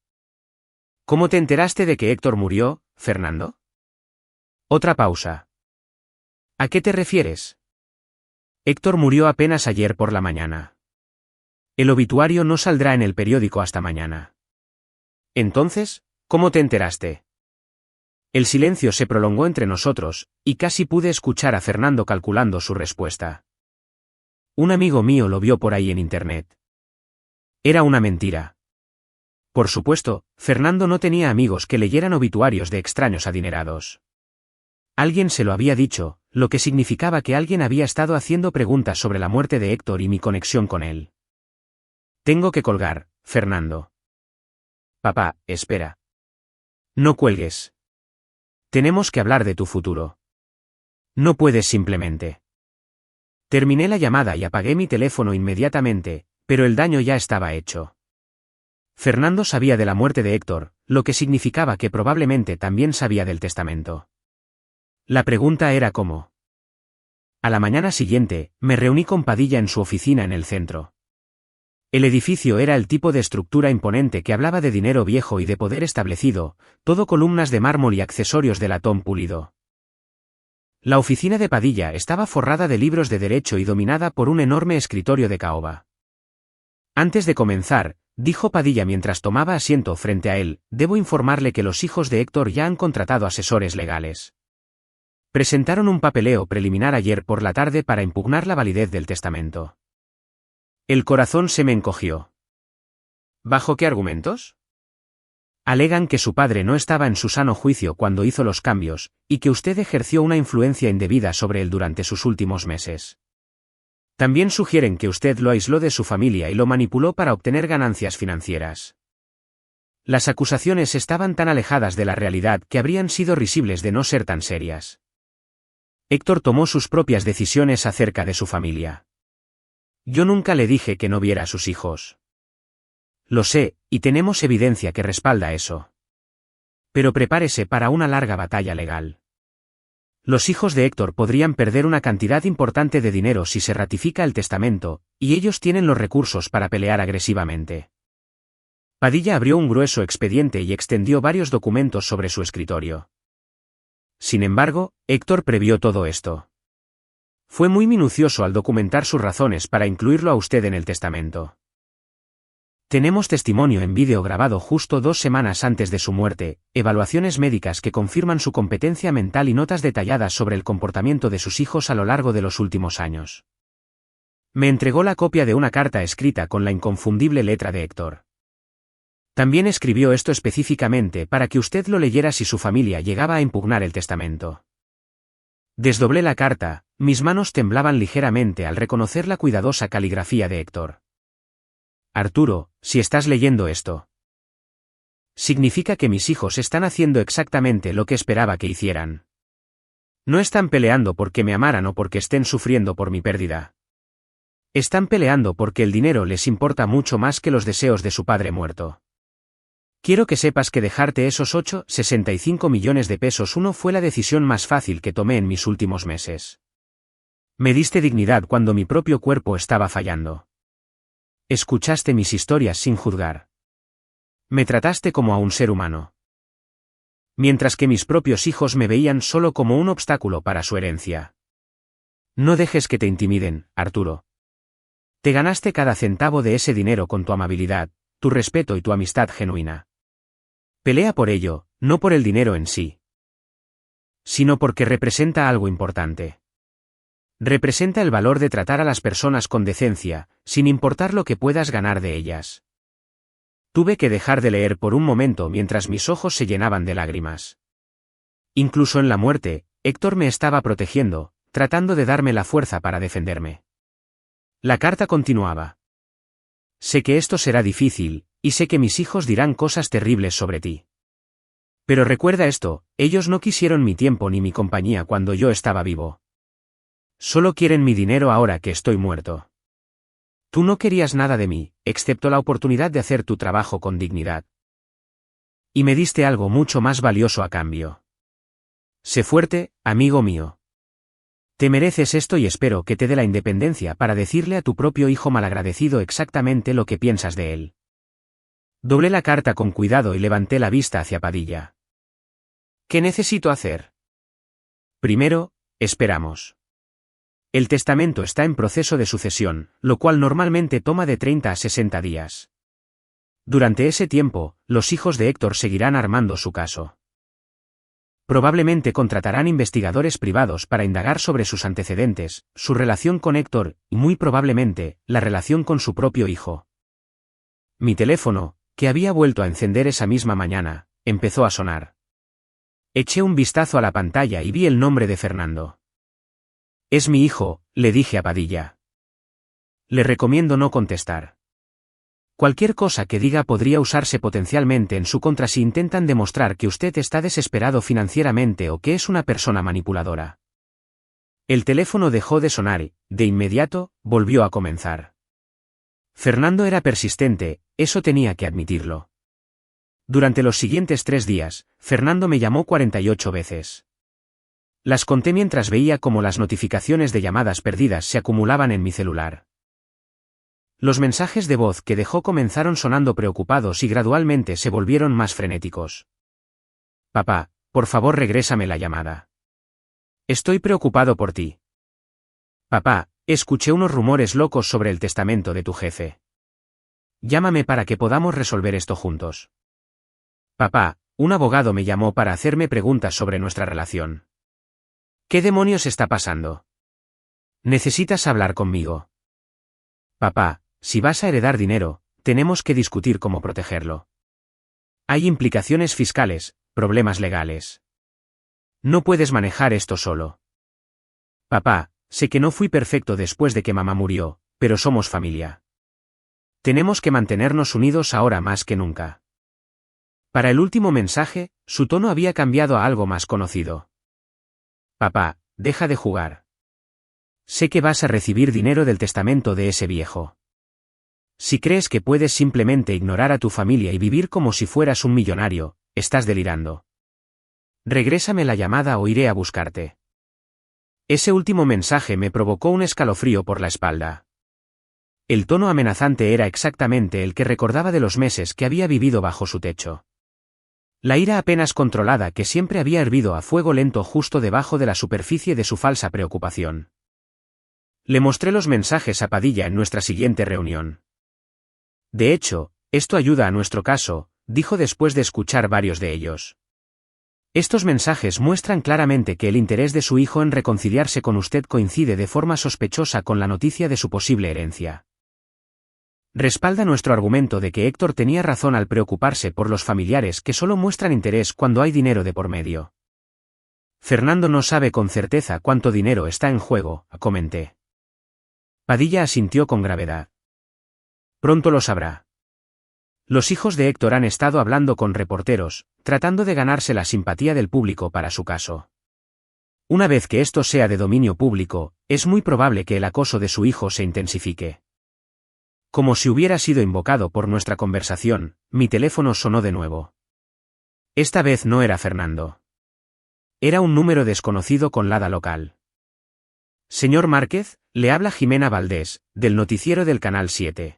¿Cómo te enteraste de que Héctor murió, Fernando? Otra pausa. ¿A qué te refieres? Héctor murió apenas ayer por la mañana. El obituario no saldrá en el periódico hasta mañana. Entonces, ¿cómo te enteraste? El silencio se prolongó entre nosotros, y casi pude escuchar a Fernando calculando su respuesta. Un amigo mío lo vio por ahí en internet. Era una mentira. Por supuesto, Fernando no tenía amigos que leyeran obituarios de extraños adinerados. Alguien se lo había dicho, lo que significaba que alguien había estado haciendo preguntas sobre la muerte de Héctor y mi conexión con él. Tengo que colgar, Fernando. Papá, espera. No cuelgues. Tenemos que hablar de tu futuro. No puedes simplemente. Terminé la llamada y apagué mi teléfono inmediatamente, pero el daño ya estaba hecho. Fernando sabía de la muerte de Héctor, lo que significaba que probablemente también sabía del testamento. La pregunta era cómo. A la mañana siguiente, me reuní con Padilla en su oficina en el centro. El edificio era el tipo de estructura imponente que hablaba de dinero viejo y de poder establecido, todo columnas de mármol y accesorios de latón pulido. La oficina de Padilla estaba forrada de libros de derecho y dominada por un enorme escritorio de caoba. Antes de comenzar, dijo Padilla mientras tomaba asiento frente a él, debo informarle que los hijos de Héctor ya han contratado asesores legales. Presentaron un papeleo preliminar ayer por la tarde para impugnar la validez del testamento. El corazón se me encogió. ¿Bajo qué argumentos? Alegan que su padre no estaba en su sano juicio cuando hizo los cambios, y que usted ejerció una influencia indebida sobre él durante sus últimos meses. También sugieren que usted lo aisló de su familia y lo manipuló para obtener ganancias financieras. Las acusaciones estaban tan alejadas de la realidad que habrían sido risibles de no ser tan serias. Héctor tomó sus propias decisiones acerca de su familia. Yo nunca le dije que no viera a sus hijos. Lo sé, y tenemos evidencia que respalda eso. Pero prepárese para una larga batalla legal. Los hijos de Héctor podrían perder una cantidad importante de dinero si se ratifica el testamento, y ellos tienen los recursos para pelear agresivamente. Padilla abrió un grueso expediente y extendió varios documentos sobre su escritorio. Sin embargo, Héctor previó todo esto. Fue muy minucioso al documentar sus razones para incluirlo a usted en el testamento. Tenemos testimonio en vídeo grabado justo 2 semanas antes de su muerte, evaluaciones médicas que confirman su competencia mental y notas detalladas sobre el comportamiento de sus hijos a lo largo de los últimos años. Me entregó la copia de una carta escrita con la inconfundible letra de Héctor. También escribió esto específicamente para que usted lo leyera si su familia llegaba a impugnar el testamento. Desdoblé la carta, mis manos temblaban ligeramente al reconocer la cuidadosa caligrafía de Héctor. Arturo, si estás leyendo esto, significa que mis hijos están haciendo exactamente lo que esperaba que hicieran. No están peleando porque me amaran o porque estén sufriendo por mi pérdida. Están peleando porque el dinero les importa mucho más que los deseos de su padre muerto. Quiero que sepas que dejarte esos 65 millones de pesos fue la decisión más fácil que tomé en mis últimos meses. Me diste dignidad cuando mi propio cuerpo estaba fallando. Escuchaste mis historias sin juzgar. Me trataste como a un ser humano. Mientras que mis propios hijos me veían solo como un obstáculo para su herencia. No dejes que te intimiden, Arturo. Te ganaste cada centavo de ese dinero con tu amabilidad, tu respeto y tu amistad genuina. Pelea por ello, no por el dinero en sí, sino porque representa algo importante. Representa el valor de tratar a las personas con decencia, sin importar lo que puedas ganar de ellas. Tuve que dejar de leer por un momento mientras mis ojos se llenaban de lágrimas. Incluso en la muerte, Héctor me estaba protegiendo, tratando de darme la fuerza para defenderme. La carta continuaba. Sé que esto será difícil, y sé que mis hijos dirán cosas terribles sobre ti. Pero recuerda esto, ellos no quisieron mi tiempo ni mi compañía cuando yo estaba vivo. Solo quieren mi dinero ahora que estoy muerto. Tú no querías nada de mí, excepto la oportunidad de hacer tu trabajo con dignidad. Y me diste algo mucho más valioso a cambio. Sé fuerte, amigo mío. Te mereces esto y espero que te dé la independencia para decirle a tu propio hijo malagradecido exactamente lo que piensas de él. Doblé la carta con cuidado y levanté la vista hacia Padilla. ¿Qué necesito hacer? Primero, esperamos. El testamento está en proceso de sucesión, lo cual normalmente toma de 30 a 60 días. Durante ese tiempo, los hijos de Héctor seguirán armando su caso. Probablemente contratarán investigadores privados para indagar sobre sus antecedentes, su relación con Héctor, y muy probablemente, la relación con su propio hijo. Mi teléfono, que había vuelto a encender esa misma mañana, empezó a sonar. Eché un vistazo a la pantalla y vi el nombre de Fernando. Es mi hijo, le dije a Padilla. Le recomiendo no contestar. Cualquier cosa que diga podría usarse potencialmente en su contra si intentan demostrar que usted está desesperado financieramente o que es una persona manipuladora. El teléfono dejó de sonar y, de inmediato, volvió a comenzar. Fernando era persistente, eso tenía que admitirlo. Durante los siguientes 3 días, Fernando me llamó 48 veces. Las conté mientras veía cómo las notificaciones de llamadas perdidas se acumulaban en mi celular. Los mensajes de voz que dejó comenzaron sonando preocupados y gradualmente se volvieron más frenéticos. Papá, por favor regrésame la llamada. Estoy preocupado por ti. Papá, escuché unos rumores locos sobre el testamento de tu jefe. Llámame para que podamos resolver esto juntos. Papá, un abogado me llamó para hacerme preguntas sobre nuestra relación. ¿Qué demonios está pasando? Necesitas hablar conmigo. Papá, si vas a heredar dinero, tenemos que discutir cómo protegerlo. Hay implicaciones fiscales, problemas legales. No puedes manejar esto solo. Papá, sé que no fui perfecto después de que mamá murió, pero somos familia. Tenemos que mantenernos unidos ahora más que nunca. Para el último mensaje, su tono había cambiado a algo más conocido. Papá, deja de jugar. Sé que vas a recibir dinero del testamento de ese viejo. Si crees que puedes simplemente ignorar a tu familia y vivir como si fueras un millonario, estás delirando. Regrésame la llamada o iré a buscarte. Ese último mensaje me provocó un escalofrío por la espalda. El tono amenazante era exactamente el que recordaba de los meses que había vivido bajo su techo. La ira apenas controlada que siempre había hervido a fuego lento justo debajo de la superficie de su falsa preocupación. Le mostré los mensajes a Padilla en nuestra siguiente reunión. De hecho, esto ayuda a nuestro caso, dijo después de escuchar varios de ellos. Estos mensajes muestran claramente que el interés de su hijo en reconciliarse con usted coincide de forma sospechosa con la noticia de su posible herencia. Respalda nuestro argumento de que Héctor tenía razón al preocuparse por los familiares que solo muestran interés cuando hay dinero de por medio. Fernando no sabe con certeza cuánto dinero está en juego, comenté. Padilla asintió con gravedad. Pronto lo sabrá. Los hijos de Héctor han estado hablando con reporteros, tratando de ganarse la simpatía del público para su caso. Una vez que esto sea de dominio público, es muy probable que el acoso de su hijo se intensifique. Como si hubiera sido invocado por nuestra conversación, mi teléfono sonó de nuevo. Esta vez no era Fernando. Era un número desconocido con lada local. Señor Márquez, le habla Jimena Valdés, del noticiero del Canal 7.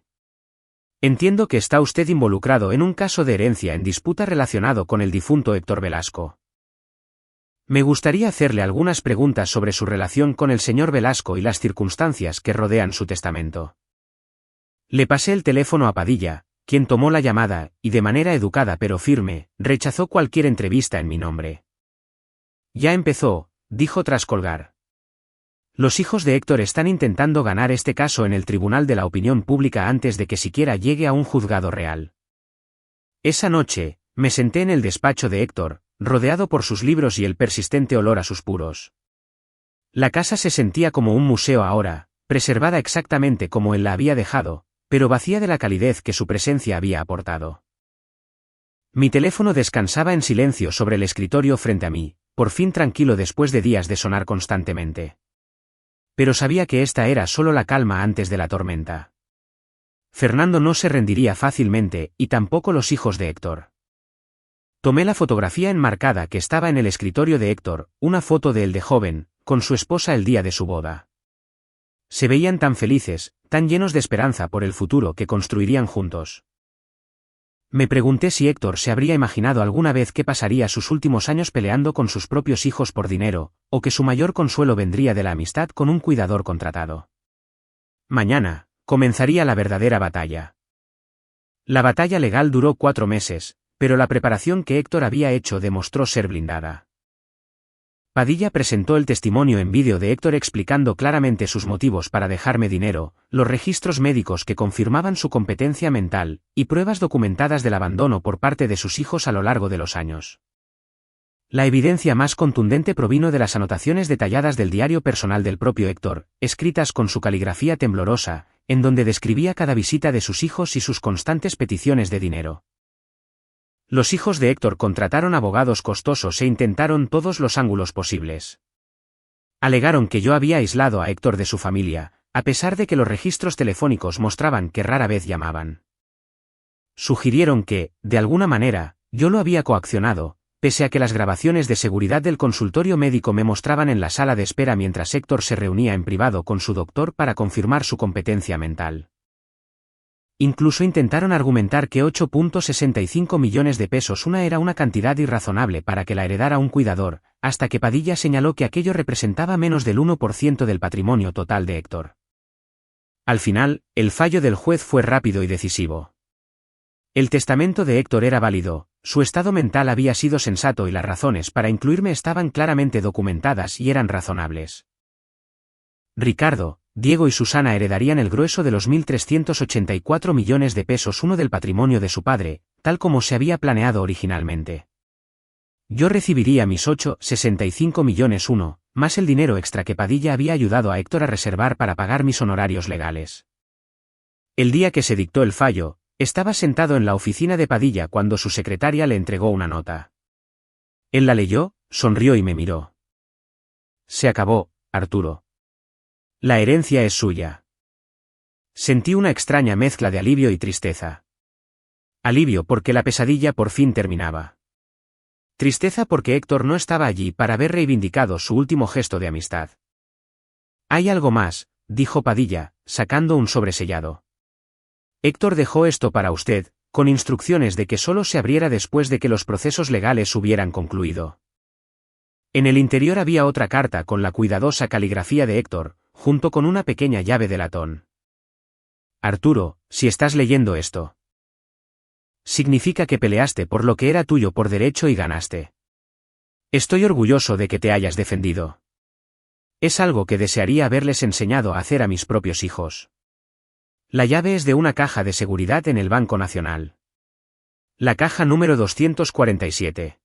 Entiendo que está usted involucrado en un caso de herencia en disputa relacionado con el difunto Héctor Velasco. Me gustaría hacerle algunas preguntas sobre su relación con el señor Velasco y las circunstancias que rodean su testamento. Le pasé el teléfono a Padilla, quien tomó la llamada, y de manera educada pero firme, rechazó cualquier entrevista en mi nombre. Ya empezó, dijo tras colgar. Los hijos de Héctor están intentando ganar este caso en el tribunal de la opinión pública antes de que siquiera llegue a un juzgado real. Esa noche, me senté en el despacho de Héctor, rodeado por sus libros y el persistente olor a sus puros. La casa se sentía como un museo ahora, preservada exactamente como él la había dejado, pero vacía de la calidez que su presencia había aportado. Mi teléfono descansaba en silencio sobre el escritorio frente a mí, por fin tranquilo después de días de sonar constantemente. Pero sabía que esta era solo la calma antes de la tormenta. Fernando no se rendiría fácilmente, y tampoco los hijos de Héctor. Tomé la fotografía enmarcada que estaba en el escritorio de Héctor, una foto de él de joven, con su esposa el día de su boda. Se veían tan felices, tan llenos de esperanza por el futuro que construirían juntos. Me pregunté si Héctor se habría imaginado alguna vez qué pasaría sus últimos años peleando con sus propios hijos por dinero, o que su mayor consuelo vendría de la amistad con un cuidador contratado. Mañana, comenzaría la verdadera batalla. La batalla legal duró 4 meses, pero la preparación que Héctor había hecho demostró ser blindada. Padilla presentó el testimonio en vídeo de Héctor explicando claramente sus motivos para dejarme dinero, los registros médicos que confirmaban su competencia mental, y pruebas documentadas del abandono por parte de sus hijos a lo largo de los años. La evidencia más contundente provino de las anotaciones detalladas del diario personal del propio Héctor, escritas con su caligrafía temblorosa, en donde describía cada visita de sus hijos y sus constantes peticiones de dinero. Los hijos de Héctor contrataron abogados costosos e intentaron todos los ángulos posibles. Alegaron que yo había aislado a Héctor de su familia, a pesar de que los registros telefónicos mostraban que rara vez llamaban. Sugirieron que, de alguna manera, yo lo había coaccionado, pese a que las grabaciones de seguridad del consultorio médico me mostraban en la sala de espera mientras Héctor se reunía en privado con su doctor para confirmar su competencia mental. Incluso intentaron argumentar que 8,65 millones de pesos era una cantidad irrazonable para que la heredara un cuidador, hasta que Padilla señaló que aquello representaba menos del 1% del patrimonio total de Héctor. Al final, el fallo del juez fue rápido y decisivo. El testamento de Héctor era válido, su estado mental había sido sensato y las razones para incluirme estaban claramente documentadas y eran razonables. Ricardo, Diego y Susana heredarían el grueso de los 1.384 millones de pesos del patrimonio de su padre, tal como se había planeado originalmente. Yo recibiría mis 8,65 millones más el dinero extra que Padilla había ayudado a Héctor a reservar para pagar mis honorarios legales. El día que se dictó el fallo, estaba sentado en la oficina de Padilla cuando su secretaria le entregó una nota. Él la leyó, sonrió y me miró. Se acabó, Arturo. La herencia es suya. Sentí una extraña mezcla de alivio y tristeza. Alivio porque la pesadilla por fin terminaba. Tristeza porque Héctor no estaba allí para haber reivindicado su último gesto de amistad. Hay algo más, dijo Padilla, sacando un sobresellado. Héctor dejó esto para usted, con instrucciones de que solo se abriera después de que los procesos legales hubieran concluido. En el interior había otra carta con la cuidadosa caligrafía de Héctor, junto con una pequeña llave de latón. Arturo, si estás leyendo esto, significa que peleaste por lo que era tuyo por derecho y ganaste. Estoy orgulloso de que te hayas defendido. Es algo que desearía haberles enseñado a hacer a mis propios hijos. La llave es de una caja de seguridad en el Banco Nacional. La caja número 247.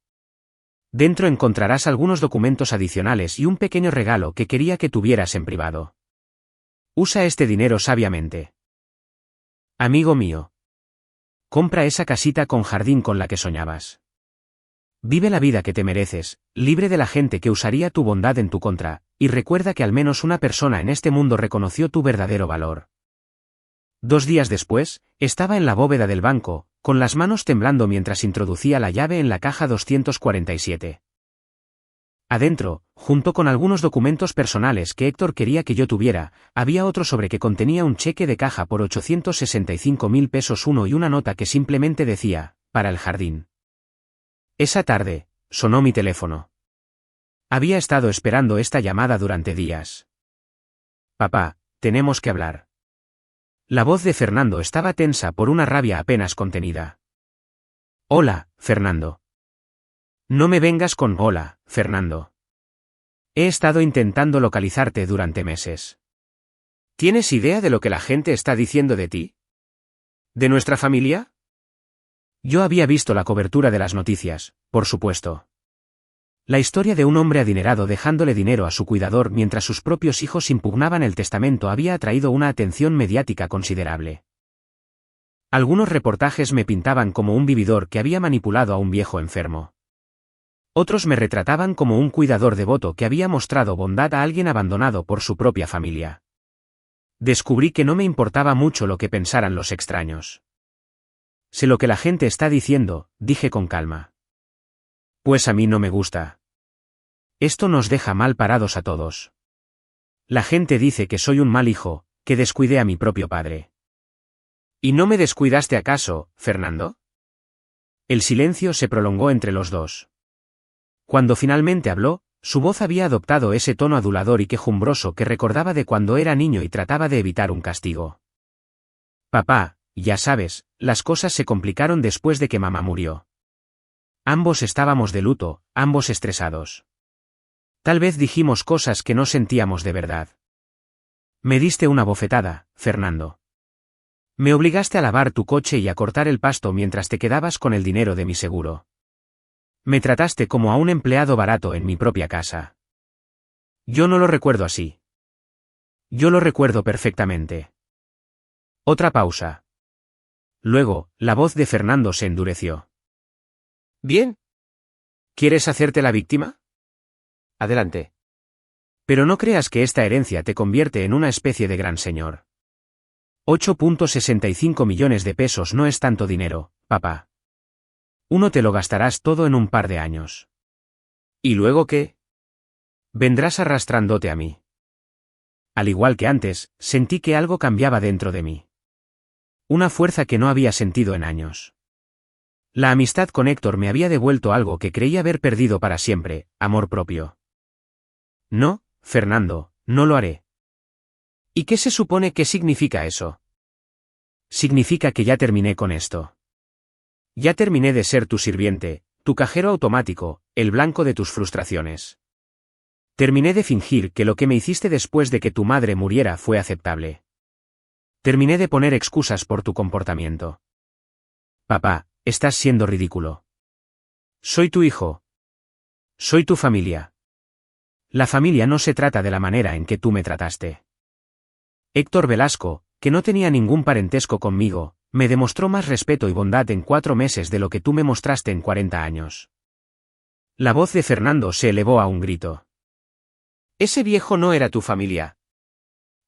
Dentro encontrarás algunos documentos adicionales y un pequeño regalo que quería que tuvieras en privado. Usa este dinero sabiamente. Amigo mío. Compra esa casita con jardín con la que soñabas. Vive la vida que te mereces, libre de la gente que usaría tu bondad en tu contra, y recuerda que al menos una persona en este mundo reconoció tu verdadero valor. 2 días después, estaba en la bóveda del banco, con las manos temblando mientras introducía la llave en la caja 247. Adentro, junto con algunos documentos personales que Héctor quería que yo tuviera, había otro sobre que contenía un cheque de caja por 865.000 pesos y una nota que simplemente decía, para el jardín. Esa tarde, sonó mi teléfono. Había estado esperando esta llamada durante días. Papá, tenemos que hablar. La voz de Fernando estaba tensa por una rabia apenas contenida. Hola, Fernando. No me vengas con hola, Fernando. He estado intentando localizarte durante meses. ¿Tienes idea de lo que la gente está diciendo de ti? ¿De nuestra familia? Yo había visto la cobertura de las noticias, por supuesto. La historia de un hombre adinerado dejándole dinero a su cuidador mientras sus propios hijos impugnaban el testamento había atraído una atención mediática considerable. Algunos reportajes me pintaban como un vividor que había manipulado a un viejo enfermo. Otros me retrataban como un cuidador devoto que había mostrado bondad a alguien abandonado por su propia familia. Descubrí que no me importaba mucho lo que pensaran los extraños. Sé lo que la gente está diciendo, dije con calma. Pues a mí no me gusta. Esto nos deja mal parados a todos. La gente dice que soy un mal hijo, que descuidé a mi propio padre. ¿Y no me descuidaste acaso, Fernando? El silencio se prolongó entre los dos. Cuando finalmente habló, su voz había adoptado ese tono adulador y quejumbroso que recordaba de cuando era niño y trataba de evitar un castigo. Papá, ya sabes, las cosas se complicaron después de que mamá murió. Ambos estábamos de luto, ambos estresados. Tal vez dijimos cosas que no sentíamos de verdad. Me diste una bofetada, Fernando. Me obligaste a lavar tu coche y a cortar el pasto mientras te quedabas con el dinero de mi seguro. Me trataste como a un empleado barato en mi propia casa. Yo no lo recuerdo así. Yo lo recuerdo perfectamente. Otra pausa. Luego, la voz de Fernando se endureció. Bien. ¿Quieres hacerte la víctima? Adelante. Pero no creas que esta herencia te convierte en una especie de gran señor. 8,65 millones de pesos no es tanto dinero, papá. Uno te lo gastarás todo en un par de años. ¿Y luego qué? Vendrás arrastrándote a mí. Al igual que antes, sentí que algo cambiaba dentro de mí. Una fuerza que no había sentido en años. La amistad con Héctor me había devuelto algo que creía haber perdido para siempre, amor propio. No, Fernando, no lo haré. ¿Y qué se supone que significa eso? Significa que ya terminé con esto. Ya terminé de ser tu sirviente, tu cajero automático, el blanco de tus frustraciones. Terminé de fingir que lo que me hiciste después de que tu madre muriera fue aceptable. Terminé de poner excusas por tu comportamiento. Papá, estás siendo ridículo. Soy tu hijo. Soy tu familia. La familia no se trata de la manera en que tú me trataste. Héctor Velasco, que no tenía ningún parentesco conmigo, me demostró más respeto y bondad en 4 meses de lo que tú me mostraste en 40 años. La voz de Fernando se elevó a un grito. Ese viejo no era tu familia.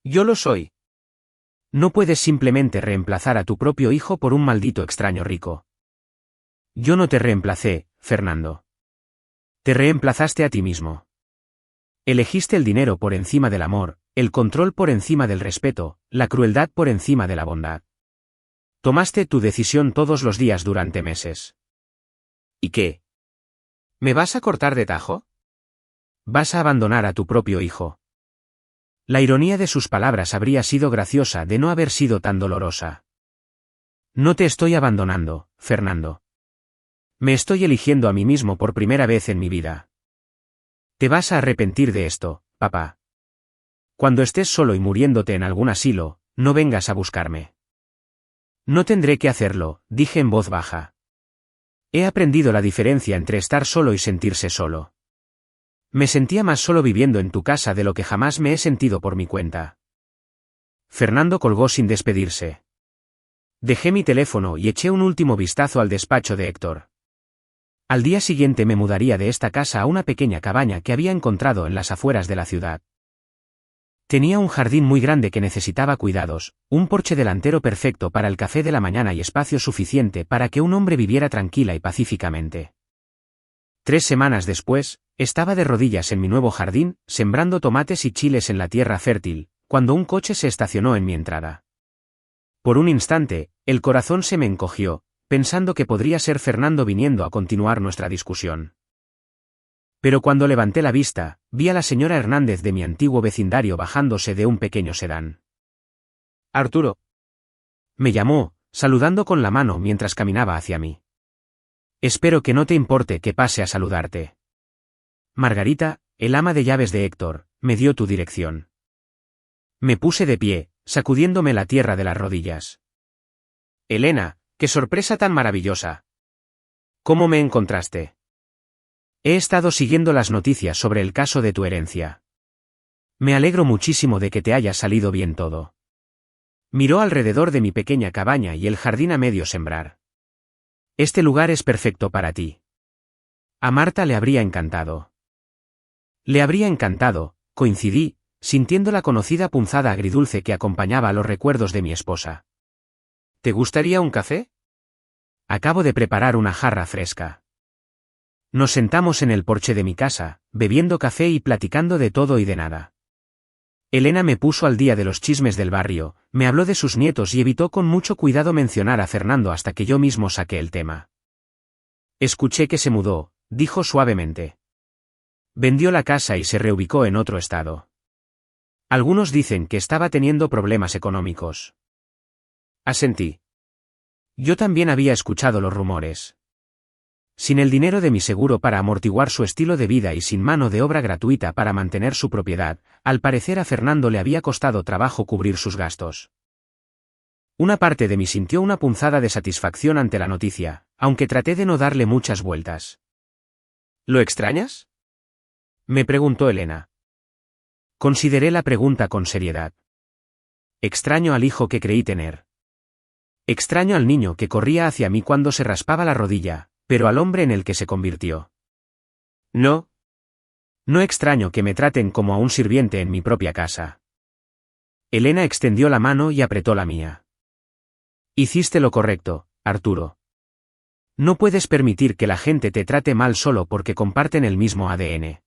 Yo lo soy. No puedes simplemente reemplazar a tu propio hijo por un maldito extraño rico. Yo no te reemplacé, Fernando. Te reemplazaste a ti mismo. Elegiste el dinero por encima del amor, el control por encima del respeto, la crueldad por encima de la bondad. Tomaste tu decisión todos los días durante meses. ¿Y qué? ¿Me vas a cortar de tajo? Vas a abandonar a tu propio hijo. La ironía de sus palabras habría sido graciosa de no haber sido tan dolorosa. No te estoy abandonando, Fernando. Me estoy eligiendo a mí mismo por primera vez en mi vida. Te vas a arrepentir de esto, papá. Cuando estés solo y muriéndote en algún asilo, no vengas a buscarme. No tendré que hacerlo, dije en voz baja. He aprendido la diferencia entre estar solo y sentirse solo. Me sentía más solo viviendo en tu casa de lo que jamás me he sentido por mi cuenta. Fernando colgó sin despedirse. Dejé mi teléfono y eché un último vistazo al despacho de Héctor. Al día siguiente me mudaría de esta casa a una pequeña cabaña que había encontrado en las afueras de la ciudad. Tenía un jardín muy grande que necesitaba cuidados, un porche delantero perfecto para el café de la mañana y espacio suficiente para que un hombre viviera tranquila y pacíficamente. 3 semanas después, estaba de rodillas en mi nuevo jardín, sembrando tomates y chiles en la tierra fértil, cuando un coche se estacionó en mi entrada. Por un instante, el corazón se me encogió, pensando que podría ser Fernando viniendo a continuar nuestra discusión. Pero cuando levanté la vista, vi a la señora Hernández de mi antiguo vecindario bajándose de un pequeño sedán. Arturo. Me llamó, saludando con la mano mientras caminaba hacia mí. Espero que no te importe que pase a saludarte. Margarita, el ama de llaves de Héctor, me dio tu dirección. Me puse de pie, sacudiéndome la tierra de las rodillas. Elena, qué sorpresa tan maravillosa. ¿Cómo me encontraste? He estado siguiendo las noticias sobre el caso de tu herencia. Me alegro muchísimo de que te haya salido bien todo. Miró alrededor de mi pequeña cabaña y el jardín a medio sembrar. Este lugar es perfecto para ti. A Marta le habría encantado. Le habría encantado, coincidí, sintiendo la conocida punzada agridulce que acompañaba a los recuerdos de mi esposa. ¿Te gustaría un café? Acabo de preparar una jarra fresca. Nos sentamos en el porche de mi casa, bebiendo café y platicando de todo y de nada. Elena me puso al día de los chismes del barrio, me habló de sus nietos y evitó con mucho cuidado mencionar a Fernando hasta que yo mismo saqué el tema. Escuché que se mudó, dijo suavemente. Vendió la casa y se reubicó en otro estado. Algunos dicen que estaba teniendo problemas económicos. Asentí. Yo también había escuchado los rumores. Sin el dinero de mi seguro para amortiguar su estilo de vida y sin mano de obra gratuita para mantener su propiedad, al parecer a Fernando le había costado trabajo cubrir sus gastos. Una parte de mí sintió una punzada de satisfacción ante la noticia, aunque traté de no darle muchas vueltas. ¿Lo extrañas? Me preguntó Elena. Consideré la pregunta con seriedad. Extraño al hijo que creí tener. Extraño al niño que corría hacia mí cuando se raspaba la rodilla, pero al hombre en el que se convirtió. No. No extraño que me traten como a un sirviente en mi propia casa. Elena extendió la mano y apretó la mía. Hiciste lo correcto, Arturo. No puedes permitir que la gente te trate mal solo porque comparten el mismo ADN.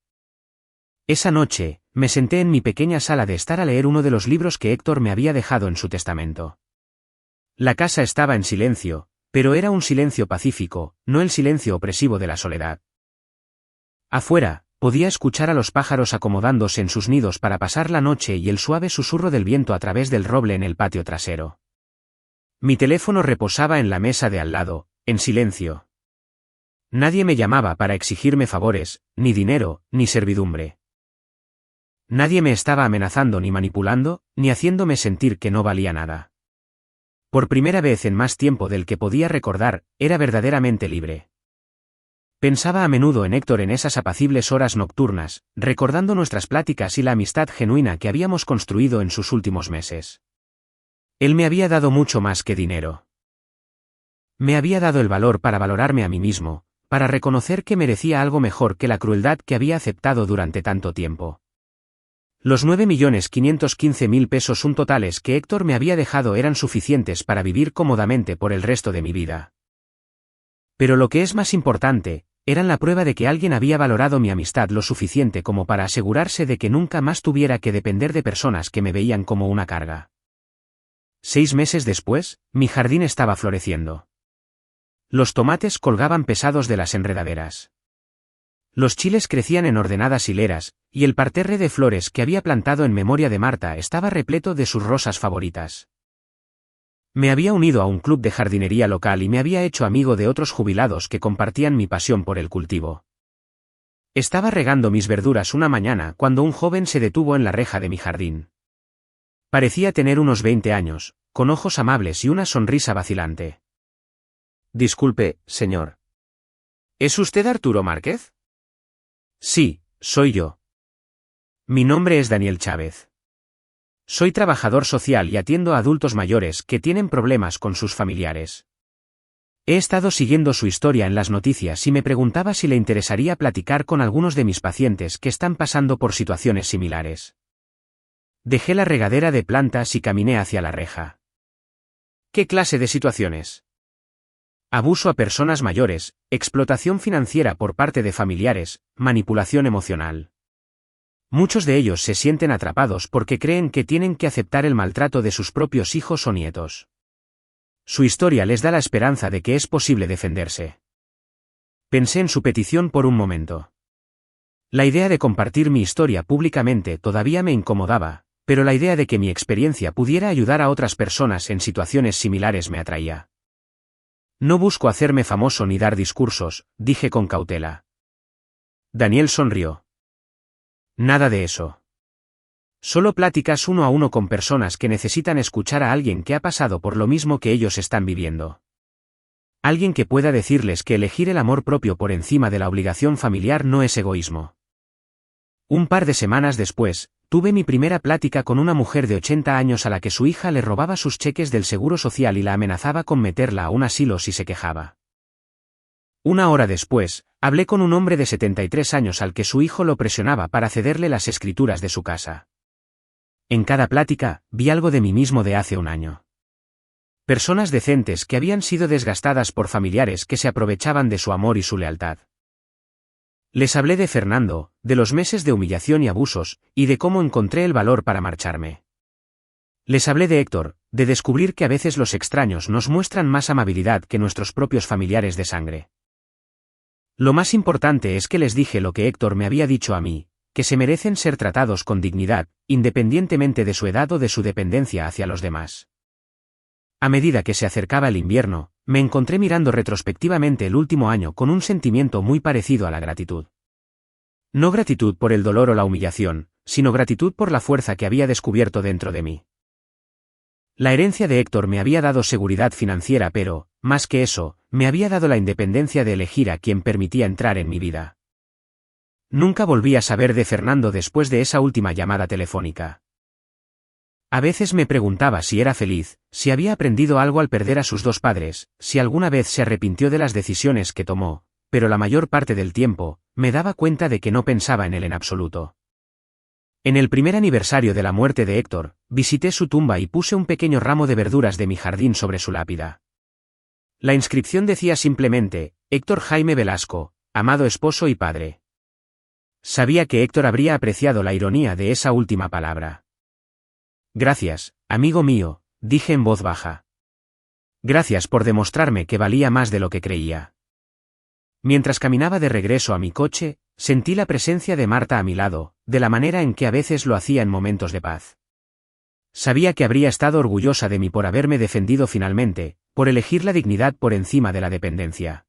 Esa noche, me senté en mi pequeña sala de estar a leer uno de los libros que Héctor me había dejado en su testamento. La casa estaba en silencio, pero era un silencio pacífico, no el silencio opresivo de la soledad. Afuera, podía escuchar a los pájaros acomodándose en sus nidos para pasar la noche y el suave susurro del viento a través del roble en el patio trasero. Mi teléfono reposaba en la mesa de al lado, en silencio. Nadie me llamaba para exigirme favores, ni dinero, ni servidumbre. Nadie me estaba amenazando ni manipulando, ni haciéndome sentir que no valía nada. Por primera vez en más tiempo del que podía recordar, era verdaderamente libre. Pensaba a menudo en Héctor en esas apacibles horas nocturnas, recordando nuestras pláticas y la amistad genuina que habíamos construido en sus últimos meses. Él me había dado mucho más que dinero. Me había dado el valor para valorarme a mí mismo, para reconocer que merecía algo mejor que la crueldad que había aceptado durante tanto tiempo. Los 9.515.000 pesos totales que Héctor me había dejado eran suficientes para vivir cómodamente por el resto de mi vida. Pero lo que es más importante, eran la prueba de que alguien había valorado mi amistad lo suficiente como para asegurarse de que nunca más tuviera que depender de personas que me veían como una carga. 6 meses después, mi jardín estaba floreciendo. Los tomates colgaban pesados de las enredaderas. Los chiles crecían en ordenadas hileras, y el parterre de flores que había plantado en memoria de Marta estaba repleto de sus rosas favoritas. Me había unido a un club de jardinería local y me había hecho amigo de otros jubilados que compartían mi pasión por el cultivo. Estaba regando mis verduras una mañana cuando un joven se detuvo en la reja de mi jardín. Parecía tener unos 20 años, con ojos amables y una sonrisa vacilante. Disculpe, señor. ¿Es usted Arturo Márquez? Sí, soy yo. Mi nombre es Daniel Chávez. Soy trabajador social y atiendo a adultos mayores que tienen problemas con sus familiares. He estado siguiendo su historia en las noticias y me preguntaba si le interesaría platicar con algunos de mis pacientes que están pasando por situaciones similares. Dejé la regadera de plantas y caminé hacia la reja. ¿Qué clase de situaciones? Abuso a personas mayores, explotación financiera por parte de familiares, manipulación emocional. Muchos de ellos se sienten atrapados porque creen que tienen que aceptar el maltrato de sus propios hijos o nietos. Su historia les da la esperanza de que es posible defenderse. Pensé en su petición por un momento. La idea de compartir mi historia públicamente todavía me incomodaba, pero la idea de que mi experiencia pudiera ayudar a otras personas en situaciones similares me atraía. No busco hacerme famoso ni dar discursos, dije con cautela. Daniel sonrió. Nada de eso. Solo pláticas uno a uno con personas que necesitan escuchar a alguien que ha pasado por lo mismo que ellos están viviendo. Alguien que pueda decirles que elegir el amor propio por encima de la obligación familiar no es egoísmo. Un par de semanas después, tuve mi primera plática con una mujer de 80 años a la que su hija le robaba sus cheques del seguro social y la amenazaba con meterla a un asilo si se quejaba. Una hora después, hablé con un hombre de 73 años al que su hijo lo presionaba para cederle las escrituras de su casa. En cada plática, vi algo de mí mismo de hace un año. Personas decentes que habían sido desgastadas por familiares que se aprovechaban de su amor y su lealtad. Les hablé de Fernando, de los meses de humillación y abusos, y de cómo encontré el valor para marcharme. Les hablé de Héctor, de descubrir que a veces los extraños nos muestran más amabilidad que nuestros propios familiares de sangre. Lo más importante es que les dije lo que Héctor me había dicho a mí, que se merecen ser tratados con dignidad, independientemente de su edad o de su dependencia hacia los demás. A medida que se acercaba el invierno, me encontré mirando retrospectivamente el último año con un sentimiento muy parecido a la gratitud. No gratitud por el dolor o la humillación, sino gratitud por la fuerza que había descubierto dentro de mí. La herencia de Héctor me había dado seguridad financiera pero, más que eso, me había dado la independencia de elegir a quien permitía entrar en mi vida. Nunca volví a saber de Fernando después de esa última llamada telefónica. A veces me preguntaba si era feliz, si había aprendido algo al perder a sus dos padres, si alguna vez se arrepintió de las decisiones que tomó, pero la mayor parte del tiempo, me daba cuenta de que no pensaba en él en absoluto. En el primer aniversario de la muerte de Héctor, visité su tumba y puse un pequeño ramo de verduras de mi jardín sobre su lápida. La inscripción decía simplemente, Héctor Jaime Velasco, amado esposo y padre. Sabía que Héctor habría apreciado la ironía de esa última palabra. Gracias, amigo mío, dije en voz baja. Gracias por demostrarme que valía más de lo que creía. Mientras caminaba de regreso a mi coche, sentí la presencia de Marta a mi lado, de la manera en que a veces lo hacía en momentos de paz. Sabía que habría estado orgullosa de mí por haberme defendido finalmente, por elegir la dignidad por encima de la dependencia.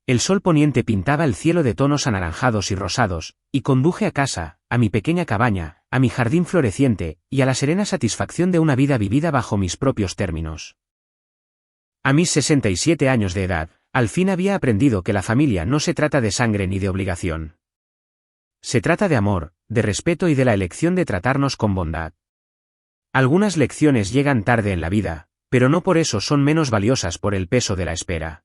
El sol poniente pintaba el cielo de tonos anaranjados y rosados, y conduje a casa, a mi pequeña cabaña, a mi jardín floreciente, y a la serena satisfacción de una vida vivida bajo mis propios términos. A mis 67 años de edad, al fin había aprendido que la familia no se trata de sangre ni de obligación. Se trata de amor, de respeto y de la elección de tratarnos con bondad. Algunas lecciones llegan tarde en la vida, pero no por eso son menos valiosas por el peso de la espera.